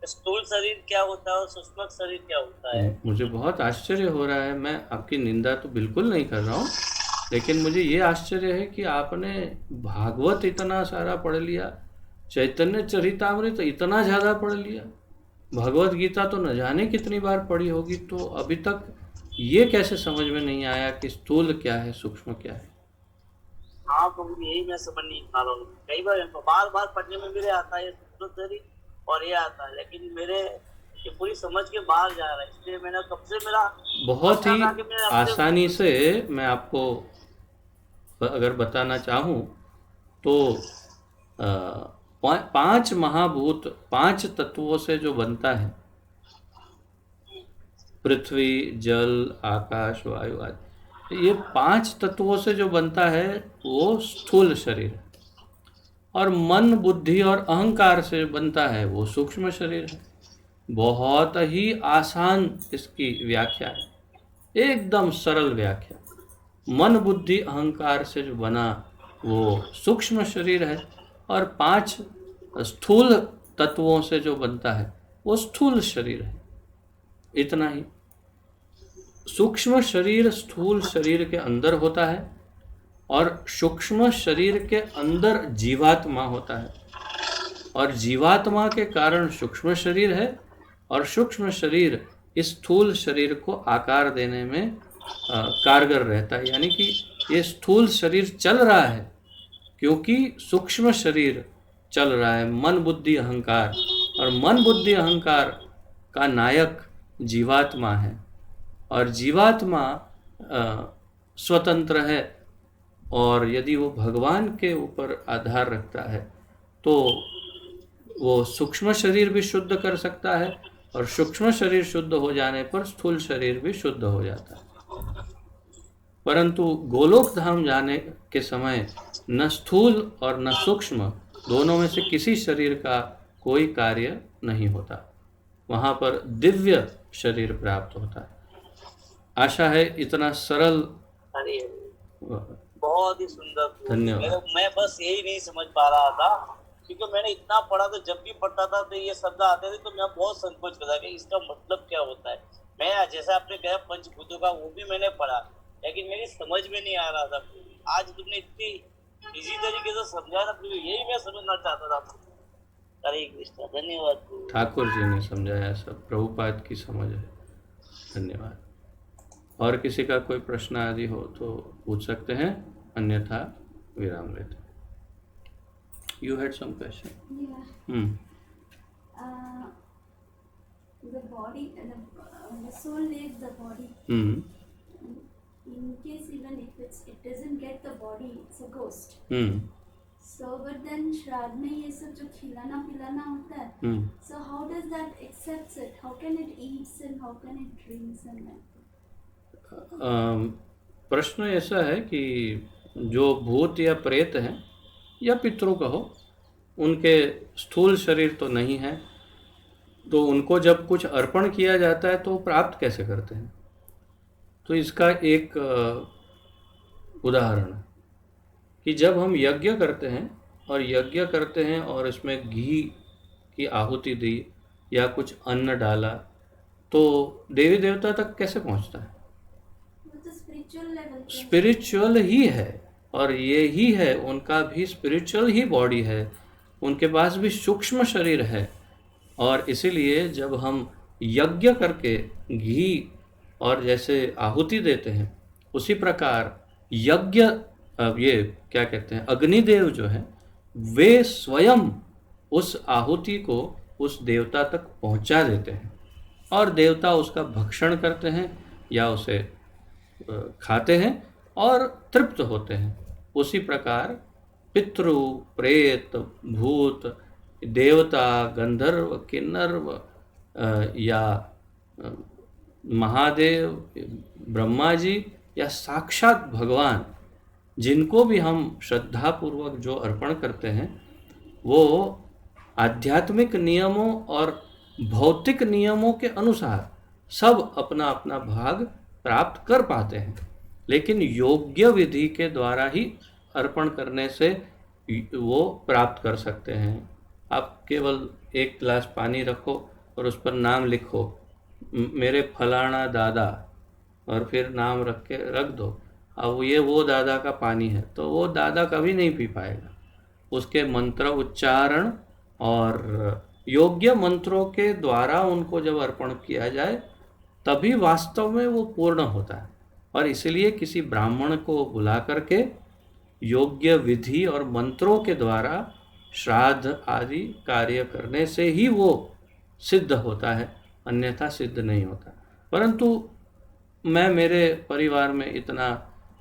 स्थूल शरीर क्या होता है और सूक्ष्म शरीर क्या होता है? मुझे बहुत आश्चर्य हो रहा है, मैं आपकी निंदा तो बिल्कुल नहीं कर रहा हूँ, लेकिन मुझे ये आश्चर्य है कि आपने भागवत इतना सारा पढ़ लिया, चैतन्य चरितामृत इतना ज़्यादा पढ़ लिया, भगवत गीता तो न जाने कितनी बार पढ़ी होगी, तो अभी तक ये कैसे समझ में नहीं आया कि स्थूल क्या है सूक्ष्म क्या है? हाँ प्रभु, यही मैं समझ नहीं पा रहा हूँ। कई बार बार पढ़ने में मेरे आता है स्थूल शरीर और ये आता है, लेकिन मेरे ये पूरी समझ के बाहर जा रहा है, इसलिए मैंने कब से मेरा बहुत ही आसानी से मैं आपको अगर बताना चाहूँ तो 5 महाभूत 5 तत्वों से जो बनता है, पृथ्वी जल आकाश वायु आदि, ये 5 तत्वों से जो बनता है वो स्थूल शरीर है, और मन, बुद्धि और अहंकार से बनता है वो सूक्ष्म शरीर है। बहुत ही आसान इसकी व्याख्या है, एकदम सरल व्याख्या। मन, बुद्धि, अहंकार से जो बना वो सूक्ष्म शरीर है, और 5 स्थूल तत्वों से जो बनता है वो स्थूल शरीर है। इतना ही। सूक्ष्म शरीर स्थूल शरीर के अंदर होता है, और सूक्ष्म शरीर के अंदर जीवात्मा होता है, और जीवात्मा के कारण सूक्ष्म शरीर है, और सूक्ष्म शरीर इस स्थूल शरीर को आकार देने में कारगर रहता है। यानी कि ये स्थूल शरीर चल रहा है क्योंकि सूक्ष्म शरीर चल रहा है, मन, बुद्धि, अहंकार, और मन, बुद्धि, अहंकार का नायक जीवात्मा है, और जीवात्मा स्वतंत्र है, और यदि वो भगवान के ऊपर आधार रखता है तो वो सूक्ष्म शरीर भी शुद्ध कर सकता है, और सूक्ष्म शरीर शुद्ध हो जाने पर स्थूल शरीर भी शुद्ध हो जाता है। परंतु गोलोक धाम जाने के समय न स्थूल और न सूक्ष्म, दोनों में से किसी शरीर का कोई कार्य नहीं होता। वहाँ पर दिव्य शरीर प्राप्त होता है। आशा है इतना सरल। अरे बहुत ही सुंदर। धन्यवाद। मैं बस यही नहीं समझ पा रहा था, क्योंकि मैंने इतना पढ़ा, तो जब भी पढ़ता था तो ये शब्द आते थे तो मैं बहुत संकोच करता कि इसका मतलब क्या होता है। मैं जैसा आपने कहा पंचभूतों का, वो भी मैंने पढ़ा, लेकिन मेरी समझ में नहीं आ रहा था। आज तुमने इतनी इजी तरीके से समझा ना, यही मैं समझना चाहता था। हरे कृष्णा। धन्यवाद। ठाकुर जी ने समझाया, सब प्रभुपाद की समझ है। धन्यवाद। और किसी का कोई प्रश्न आदि हो तो पूछ सकते हैं, अन्यथा विराम लेते हैं। You had some question. Yeah. The body, the soul leaves the body. In case even if it doesn't get the body, it's a ghost. So, but then श्राद्ध में ये सब जो खिलाना पिलाना होता है, so how does that accepts it? How can it eats and how can it drinks and that? प्रश्न ऐसा है कि जो भूत या प्रेत हैं या पितरों कहो, उनके स्थूल शरीर तो नहीं है, तो उनको जब कुछ अर्पण किया जाता है तो प्राप्त कैसे करते हैं? तो इसका एक उदाहरण है कि जब हम यज्ञ करते हैं और इसमें घी की आहुति दी या कुछ अन्न डाला, तो देवी देवता तक कैसे पहुंचता है? स्पिरिचुअल ही है, और ये ही है, उनका भी स्पिरिचुअल ही बॉडी है, उनके पास भी सूक्ष्म शरीर है। और इसीलिए जब हम यज्ञ करके घी और जैसे आहुति देते हैं, उसी प्रकार यज्ञ, ये क्या कहते हैं, अग्निदेव जो है, वे स्वयं उस आहुति को उस देवता तक पहुंचा देते हैं, और देवता उसका भक्षण करते हैं या उसे खाते हैं और तृप्त होते हैं। उसी प्रकार पितृ, प्रेत, भूत, देवता, गंधर्व, किन्नर या महादेव, ब्रह्मा जी या साक्षात भगवान, जिनको भी हम श्रद्धापूर्वक जो अर्पण करते हैं, वो आध्यात्मिक नियमों और भौतिक नियमों के अनुसार सब अपना अपना भाग प्राप्त कर पाते हैं, लेकिन योग्य विधि के द्वारा ही अर्पण करने से वो प्राप्त कर सकते हैं। आप केवल एक गिलास पानी रखो और उस पर नाम लिखो, मेरे फलाना दादा, और फिर नाम रख दो। अब ये वो दादा का पानी है, तो वो दादा कभी नहीं पी पाएगा। उसके मंत्र उच्चारण और योग्य मंत्रों के द्वारा उनको जब अर्पण किया जाए, तभी वास्तव में वो पूर्ण होता है। और इसलिए किसी ब्राह्मण को बुला करके योग्य विधि और मंत्रों के द्वारा श्राद्ध आदि कार्य करने से ही वो सिद्ध होता है, अन्यथा सिद्ध नहीं होता। परंतु मैं मेरे परिवार में इतना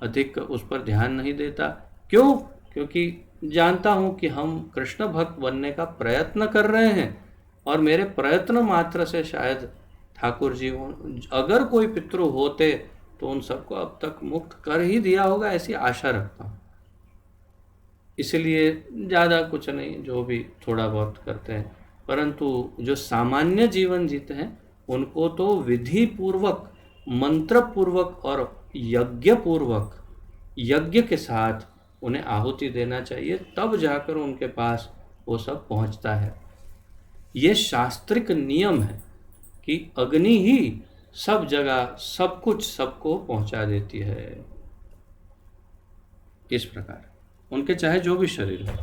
अधिक उस पर ध्यान नहीं देता। क्यों? क्योंकि जानता हूँ कि हम कृष्ण भक्त बनने का प्रयत्न कर रहे हैं, और मेरे प्रयत्न मात्र से शायद ठाकुर जी, अगर कोई पितृ होते तो उन सबको अब तक मुक्त कर ही दिया होगा, ऐसी आशा रखता हूँ। इसलिए ज़्यादा कुछ नहीं, जो भी थोड़ा बहुत करते हैं, परंतु जो सामान्य जीवन जीते हैं उनको तो विधि पूर्वक, मंत्र पूर्वक और यज्ञ पूर्वक, यज्ञ के साथ उन्हें आहुति देना चाहिए, तब जाकर उनके पास वो सब पहुंचता है। ये शास्त्रिक नियम है कि अग्नि ही सब जगह सब कुछ सबको पहुंचा देती है। इस प्रकार उनके चाहे जो भी शरीर हो,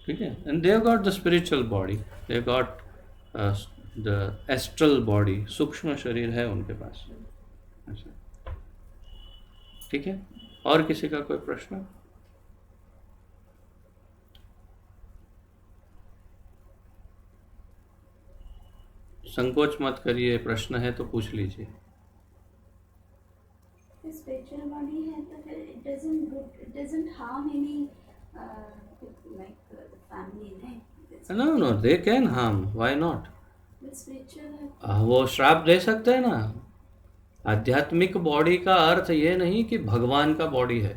ठीक है। And they got the spiritual body, they got the astral body, सूक्ष्म शरीर है उनके पास। अच्छा, ठीक है। और किसी का कोई प्रश्न? संकोच मत करिए, प्रश्न है तो पूछ लीजिए। स्पिरिचुअल बॉडी है तो फिर it doesn't harm any like the family, right? No no, they can harm, why not? But spiritual है वो श्राप दे सकते हैं ना। आध्यात्मिक बॉडी का अर्थ ये नहीं कि भगवान का बॉडी है,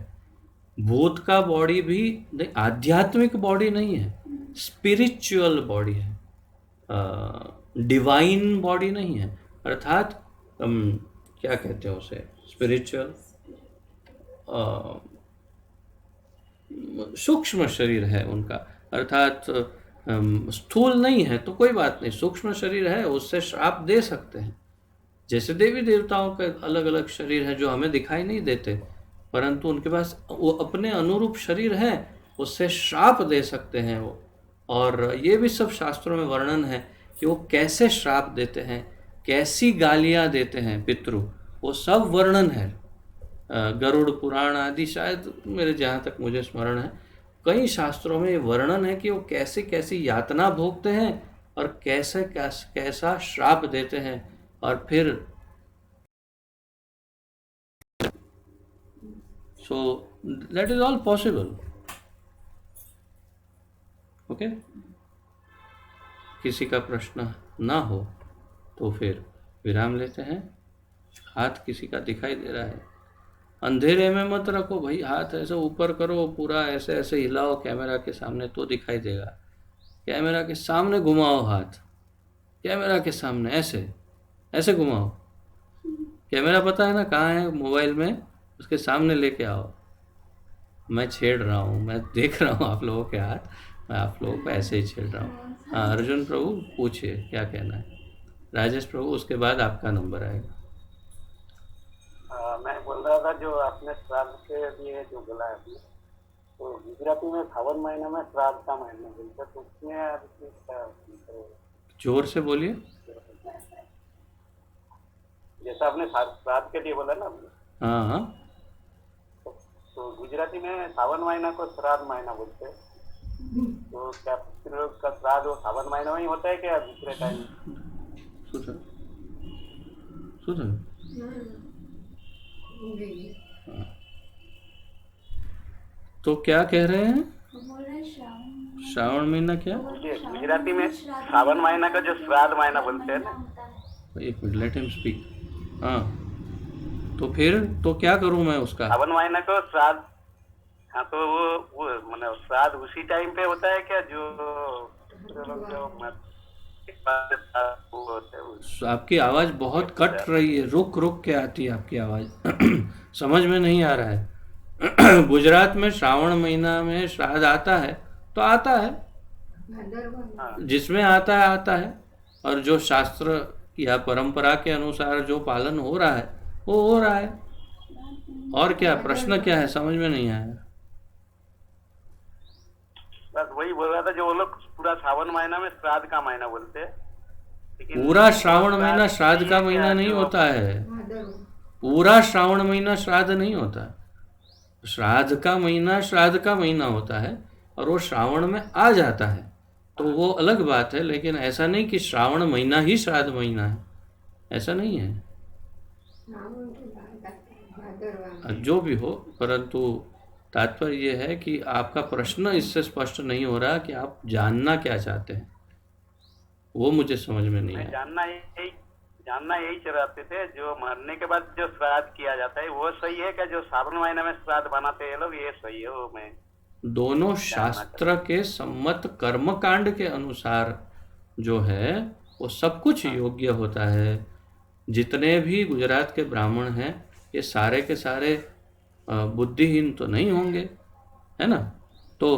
भूत का बॉडी भी नहीं, आध्यात्मिक बॉडी नहीं है, स्पिरिचुअल बॉडी है, डिवाइन बॉडी नहीं है। अर्थात क्या कहते हैं उसे, स्पिरिचुअल, सूक्ष्म शरीर है उनका, अर्थात स्थूल नहीं है तो कोई बात नहीं, सूक्ष्म शरीर है, उससे श्राप दे सकते हैं। जैसे देवी देवताओं के अलग अलग शरीर है जो हमें दिखाई नहीं देते, परंतु उनके पास वो अपने अनुरूप शरीर है, उससे श्राप दे सकते हैं वो। और ये भी सब शास्त्रों में वर्णन है कि वो कैसे श्राप देते हैं, कैसी गालियाँ देते हैं पितृ, वो सब वर्णन है। गरुड़ पुराण आदि, शायद मेरे जहाँ तक मुझे स्मरण है, कई शास्त्रों में ये वर्णन है कि वो कैसे कैसी यातना भोगते हैं और कैसे कैसा श्राप देते हैं, और फिर so that is all possible. Okay, किसी का प्रश्न ना हो तो फिर विराम लेते हैं। हाथ किसी का दिखाई दे रहा है, अंधेरे में मत रखो भाई, हाथ ऐसे ऊपर करो, पूरा ऐसे ऐसे हिलाओ कैमरा के सामने तो दिखाई देगा। कैमरा के सामने घुमाओ हाथ, कैमरा के सामने ऐसे ऐसे घुमाओ। कैमरा पता है ना कहाँ है मोबाइल में, उसके सामने लेके आओ। मैं छेड़ रहा हूँ, मैं देख रहा हूँ आप लोगों के हाथ, मैं आप लोगों को ऐसे ही छेड़ रहा हूँ। हाँ, अर्जुन प्रभु पूछिए क्या कहना है। राजेश प्रभु, उसके बाद आपका नंबर आएगा। मैं बोल रहा था जो आपने श्राद्ध के लिए जो बोला है, तो गुजराती में सावन महीने में श्राद्ध का महीना बोलते हैं, तो उसमें जोर से बोलिए। जैसा आपने श्राद्ध के लिए बोला ना, हाँ हाँ, तो गुजराती में सावन महीना को श्राद्ध महीना बोलते हैं, तो क्या पितृ का श्राद्ध वो सावन महीना में ही होता है क्या दूसरे टाइम? सुधर तो क्या कह रहे हैं? श्रावण महीना क्या? गुजराती में सावन महीना का जो श्राद्ध महीना बोलते हैं ना। एक मिनट, लेट हिम स्पीक। हाँ, तो फिर तो क्या करूं मैं उसका? सावन महीना को श्राद्ध, हाँ, तो वो मतलब श्राद्ध उसी टाइम पे होता है क्या जो आपकी आवाज बहुत कट रही है, रुक रुक के आती है आपकी आवाज। समझ में नहीं आ रहा है। गुजरात में श्रावण महीना में श्राद्ध आता है तो आता है, जिसमें आता है, और जो शास्त्र या परंपरा के अनुसार जो पालन हो रहा है वो हो रहा है। और क्या प्रश्न क्या है, समझ में नहीं आया। बस वही बोल रहा था, जो वो लोग पूरा सावन महीना में श्राद्ध का महीना बोलते हैं, पूरा श्रावण महीना श्राद्ध का महीना नहीं होता है। पूरा श्रावण महीना श्राद्ध नहीं होता। श्राद्ध का महीना श्राद्ध का महीना होता है, और वो श्रावण में आ जाता है तो वो अलग बात है। लेकिन ऐसा नहीं कि श्रावण महीना ही श्राद्ध महीना है, ऐसा नहीं है। जो भी हो, परंतु तात्पर्य ये है कि आपका प्रश्न इससे स्पष्ट नहीं हो रहा कि आप जानना क्या चाहते हैं, वो मुझे समझ में नहीं आया। जानना यही चाहते थे, जो मरने के बाद जो श्राद्ध किया जाता है वो सही है क्या? जो सावन महीने में श्राद्ध बनाते हैं ये लोग, ये सही है? वो मैं दोनों शास्त्र के सम्मत कर्मकांड के अनुसार जो है वो सब कुछ योग्य होता है। जितने भी गुजरात के ब्राह्मण हैं ये सारे के सारे बुद्धिहीन तो नहीं होंगे, है ना। तो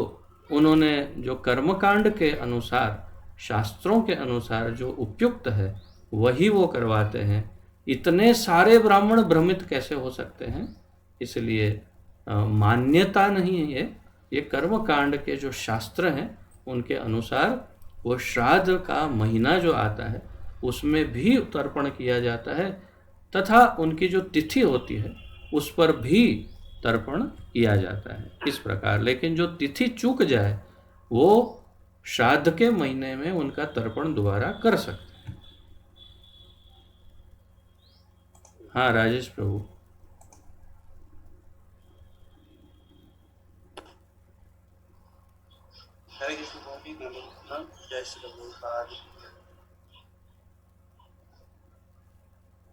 उन्होंने जो कर्मकांड के अनुसार, शास्त्रों के अनुसार जो उपयुक्त है वही वो करवाते हैं। इतने सारे ब्राह्मण भ्रमित कैसे हो सकते हैं? इसलिए मान्यता नहीं है ये कर्मकांड के जो शास्त्र हैं उनके अनुसार वो श्राद्ध का महीना जो आता है उसमें भी तर्पण किया जाता है, तथा उनकी जो तिथि होती है उस पर भी तर्पण किया जाता है इस प्रकार। लेकिन जो तिथि चूक जाए वो श्राद्ध के महीने में उनका तर्पण दोबारा कर सकते हैं। हाँ राजेश प्रभु। हरे कृष्ण स्वामी, नमो जय श्री प्रभुपाद।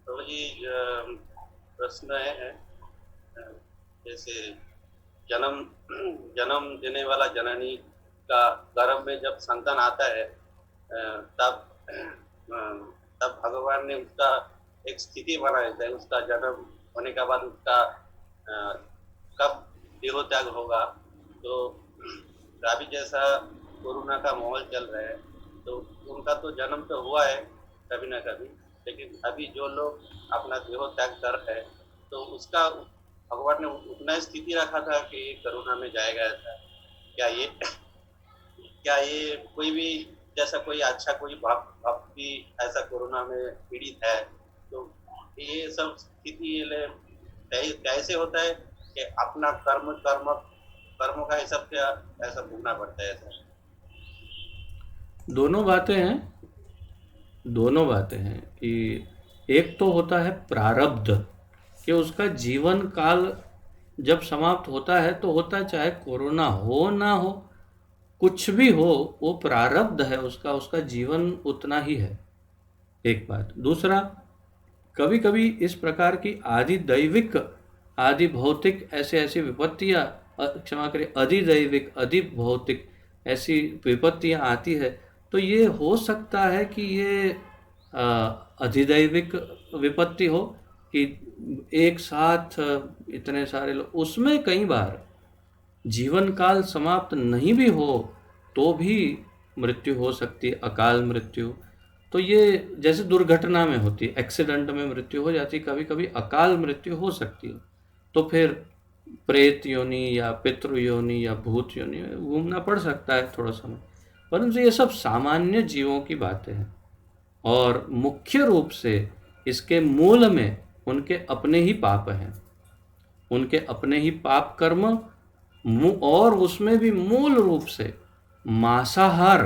प्रभु जी, प्रश्न है जैसे जन्म देने वाला जननी का गर्भ में जब संतान आता है तब भगवान ने उसका एक स्थिति बनाया है। उसका जन्म होने के बाद उसका कब देहोत्याग होगा। तो अभी जैसा कोरोना का माहौल चल रहा है तो उनका तो जन्म तो हुआ है कभी ना कभी, लेकिन अभी जो लोग अपना देहोत्याग कर रहे हैं तो उसका भगवान ने उतना स्थिति रखा था कि कोरोना में जाएगा ऐसा। क्या ये कोई भी जैसा कोई अच्छा कोई भक्ति ऐसा कोरोना में पीड़ित है तो ये सब स्थिति कैसे होता है कि अपना कर्मों का हिसाब से ऐसा भोगना पड़ता है ऐसा? दोनों बातें हैं कि एक तो होता है प्रारब्ध, कि उसका जीवन काल जब समाप्त होता है तो होता है, चाहे कोरोना हो ना हो, कुछ भी हो, वो प्रारब्ध है उसका जीवन उतना ही है, एक बात। दूसरा, कभी कभी इस प्रकार की आदि दैविक आदि भौतिक ऐसी विपत्तियाँ, क्षमा करें, अधिदैविक अधि भौतिक ऐसी विपत्तियाँ आती है तो ये हो सकता है कि ये अधिदैविक विपत्ति हो कि एक साथ इतने सारे लोग, उसमें कई बार जीवन काल समाप्त नहीं भी हो तो भी मृत्यु हो सकती है, अकाल मृत्यु। तो ये जैसे दुर्घटना में होती है, एक्सीडेंट में मृत्यु हो जाती है, कभी कभी अकाल मृत्यु हो सकती है। तो फिर प्रेत योनि या पितृ योनि या भूत योनि में घूमना पड़ सकता है थोड़ा समय, परंतु ये सब सामान्य जीवों की बातें हैं। और मुख्य रूप से इसके मूल में उनके अपने ही पाप हैं, उनके अपने ही पाप कर्म, और उसमें भी मूल रूप से मांसाहार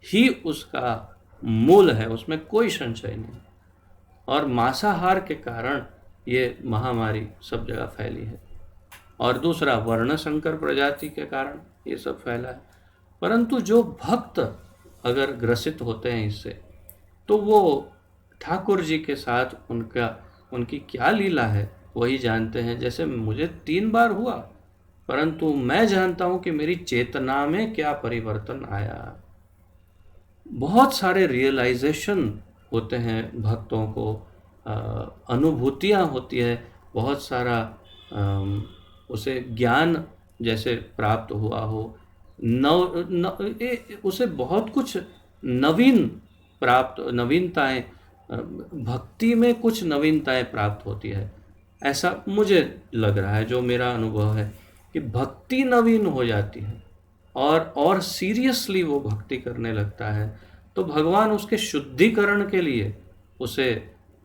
ही उसका मूल है, उसमें कोई संशय नहीं। और मांसाहार के कारण ये महामारी सब जगह फैली है। और दूसरा, वर्ण संकर प्रजाति के कारण ये सब फैला है। परंतु जो भक्त अगर ग्रसित होते हैं इससे, तो वो ठाकुर जी के साथ उनकी क्या लीला है वही जानते हैं। जैसे मुझे 3 बार हुआ, परंतु मैं जानता हूँ कि मेरी चेतना में क्या परिवर्तन आया। बहुत सारे रियलाइजेशन होते हैं भक्तों को, अनुभूतियाँ होती है, बहुत सारा उसे ज्ञान जैसे प्राप्त हुआ हो, उसे बहुत कुछ नवीनताएं, भक्ति में कुछ नवीनताएं प्राप्त होती है, ऐसा मुझे लग रहा है। जो मेरा अनुभव है कि भक्ति नवीन हो जाती है और सीरियसली वो भक्ति करने लगता है। तो भगवान उसके शुद्धिकरण के लिए उसे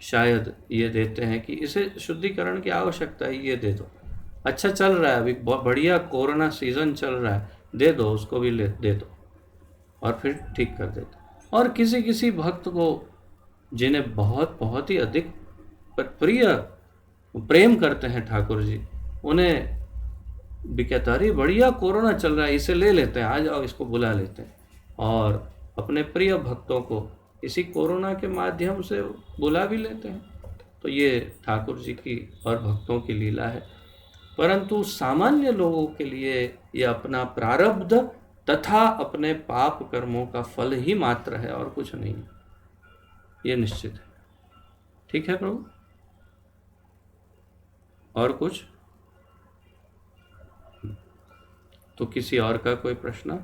शायद ये देते हैं कि इसे शुद्धिकरण की आवश्यकता है, ये दे दो, अच्छा चल रहा है, अभी बढ़िया कोरोना सीजन चल रहा है, दे दो, उसको भी दे दो, और फिर ठीक कर देते। और किसी किसी भक्त को जिन्हें बहुत बहुत ही अधिक प्रिय प्रेम करते हैं ठाकुर जी, उन्हें भी कहता, अरे बढ़िया कोरोना चल रहा है, इसे ले लेते हैं, आ जाओ, इसको बुला लेते हैं। और अपने प्रिय भक्तों को इसी कोरोना के माध्यम से बुला भी लेते हैं। तो ये ठाकुर जी की और भक्तों की लीला है। परंतु सामान्य लोगों के लिए ये अपना प्रारब्ध तथा अपने पाप कर्मों का फल ही मात्र है और कुछ नहीं है, ये निश्चित है। ठीक है प्रभु, और कुछ? तो किसी और का कोई प्रश्न?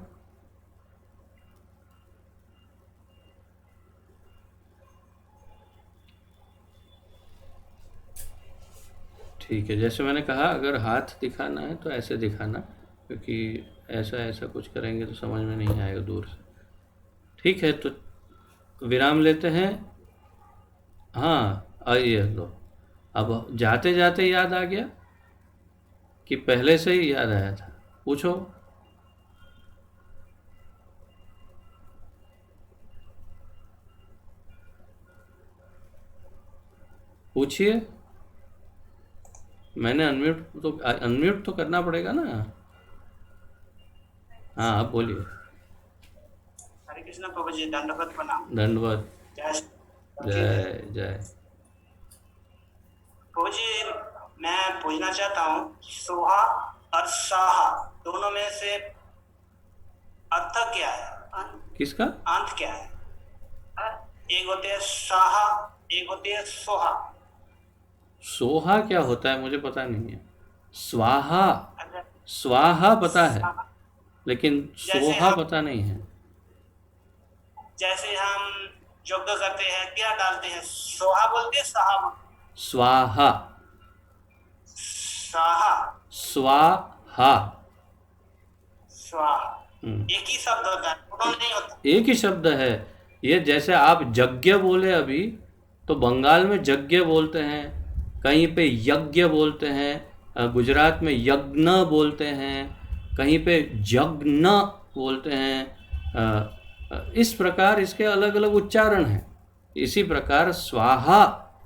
ठीक है, जैसे मैंने कहा, अगर हाथ दिखाना है तो ऐसे दिखाना, क्योंकि ऐसा ऐसा कुछ करेंगे तो समझ में नहीं आएगा दूर से। ठीक है, तो विराम लेते हैं। हाँ, आइए लो। अब जाते जाते याद आ गया कि पहले से ही याद आया था? पूछो। पूछिए। मैंने अनम्यूट तो करना पड़ेगा ना। हाँ, आप बोलिए। हरे कृष्ण प्रभु जी, दंडवत प्रणाम। दंडवत। जय जय जय। प्रभु जी, मैं पूछना चाहता हूँ, सोहा और साहा दोनों में से अर्थ क्या है? किसका? अंत क्या है? एक होते हैं साहा, एक होते हैं सोहा। सोहा क्या होता है मुझे पता नहीं है। स्वाहा, अच्छा, स्वाहा पता है, लेकिन जैसे सोहा हम- पता नहीं है। जैसे हम यज्ञ करते हैं, क्या डालते हैं? सोहा बोलते हैं, साहा बोलते हैं? स्वाहा। साहा, स्वाहा। स्वाहा हम्म। एक ही शब्द होता है, दोनों नहीं होता। एक ही शब्द है ये। जैसे आप यज्ञ बोले अभी, तो बंगाल में यज्ञ बोलते हैं, कहीं पे यज्ञ बोलते हैं, गुजरात में यज्ञ बोलते हैं, कहीं पे यज्ञ बोलते हैं। इस प्रकार इसके अलग अलग उच्चारण हैं। इसी प्रकार स्वाहा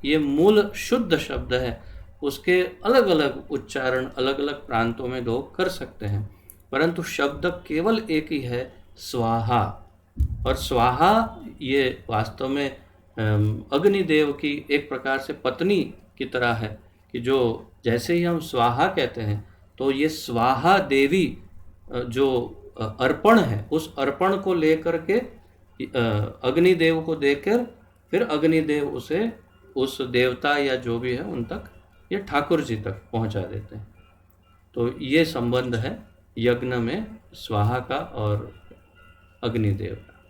ये मूल शुद्ध शब्द है, उसके अलग अलग उच्चारण अलग अलग प्रांतों में लोग कर सकते हैं, परंतु शब्द केवल एक ही है, स्वाहा। और स्वाहा ये वास्तव में अग्निदेव की एक प्रकार से पत्नी की तरह है, कि जो जैसे ही हम स्वाहा कहते हैं तो ये स्वाहा देवी जो अर्पण है, उस अर्पण को लेकर के अग्निदेव को देकर फिर अग्निदेव उसे उस देवता या जो भी है उन तक या ठाकुर जी तक पहुंचा देते हैं। तो ये संबंध है यज्ञ में स्वाहा का और अग्निदेव का।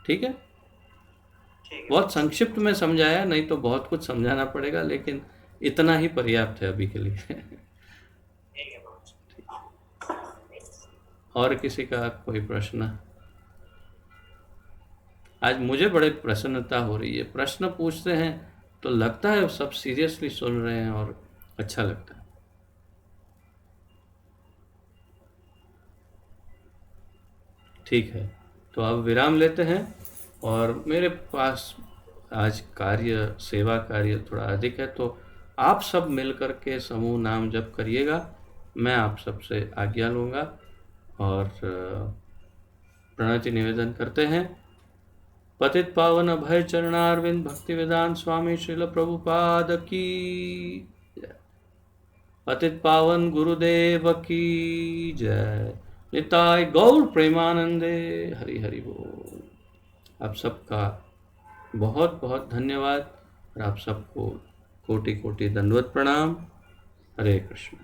ठीक है, ठीक है, बहुत संक्षिप्त में समझाया, नहीं तो बहुत कुछ समझाना पड़ेगा, लेकिन इतना ही पर्याप्त है अभी के लिए। ठीक है प्रभु जी। और किसी का कोई प्रश्न? आज मुझे बड़े प्रसन्नता हो रही है, प्रश्न पूछते हैं तो लगता है सब सीरियसली सुन रहे हैं और अच्छा लगता है। ठीक है, तो अब विराम लेते हैं। और मेरे पास आज कार्य, सेवा कार्य थोड़ा अधिक है, तो आप सब मिलकर के समूह नाम जप करिएगा। मैं आप सबसे आज्ञा लूँगा और प्रणति निवेदन करते हैं। पतित पावन अभय चरणारविंद भक्ति वेदांत स्वामी श्रील प्रभुपाद की जय। पतित पावन गुरुदेव की जय। निताय गौर प्रेमानंदे। हरि हरि बोल। आप सबका बहुत बहुत धन्यवाद और आप सबको कोटि कोटि दंडवत प्रणाम। हरे कृष्ण।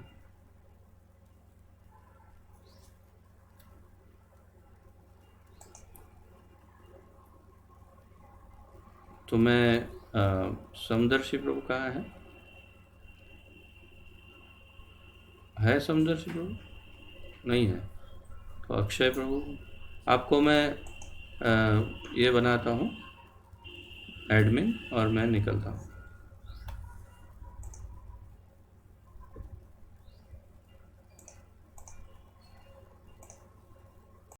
तो मैं समदर्शी प्रभु कहाँ है समदर्शी प्रभु? नहीं है। तो अक्षय प्रभु, आपको मैं ये बनाता हूँ एडमिन और मैं निकलता हूँ।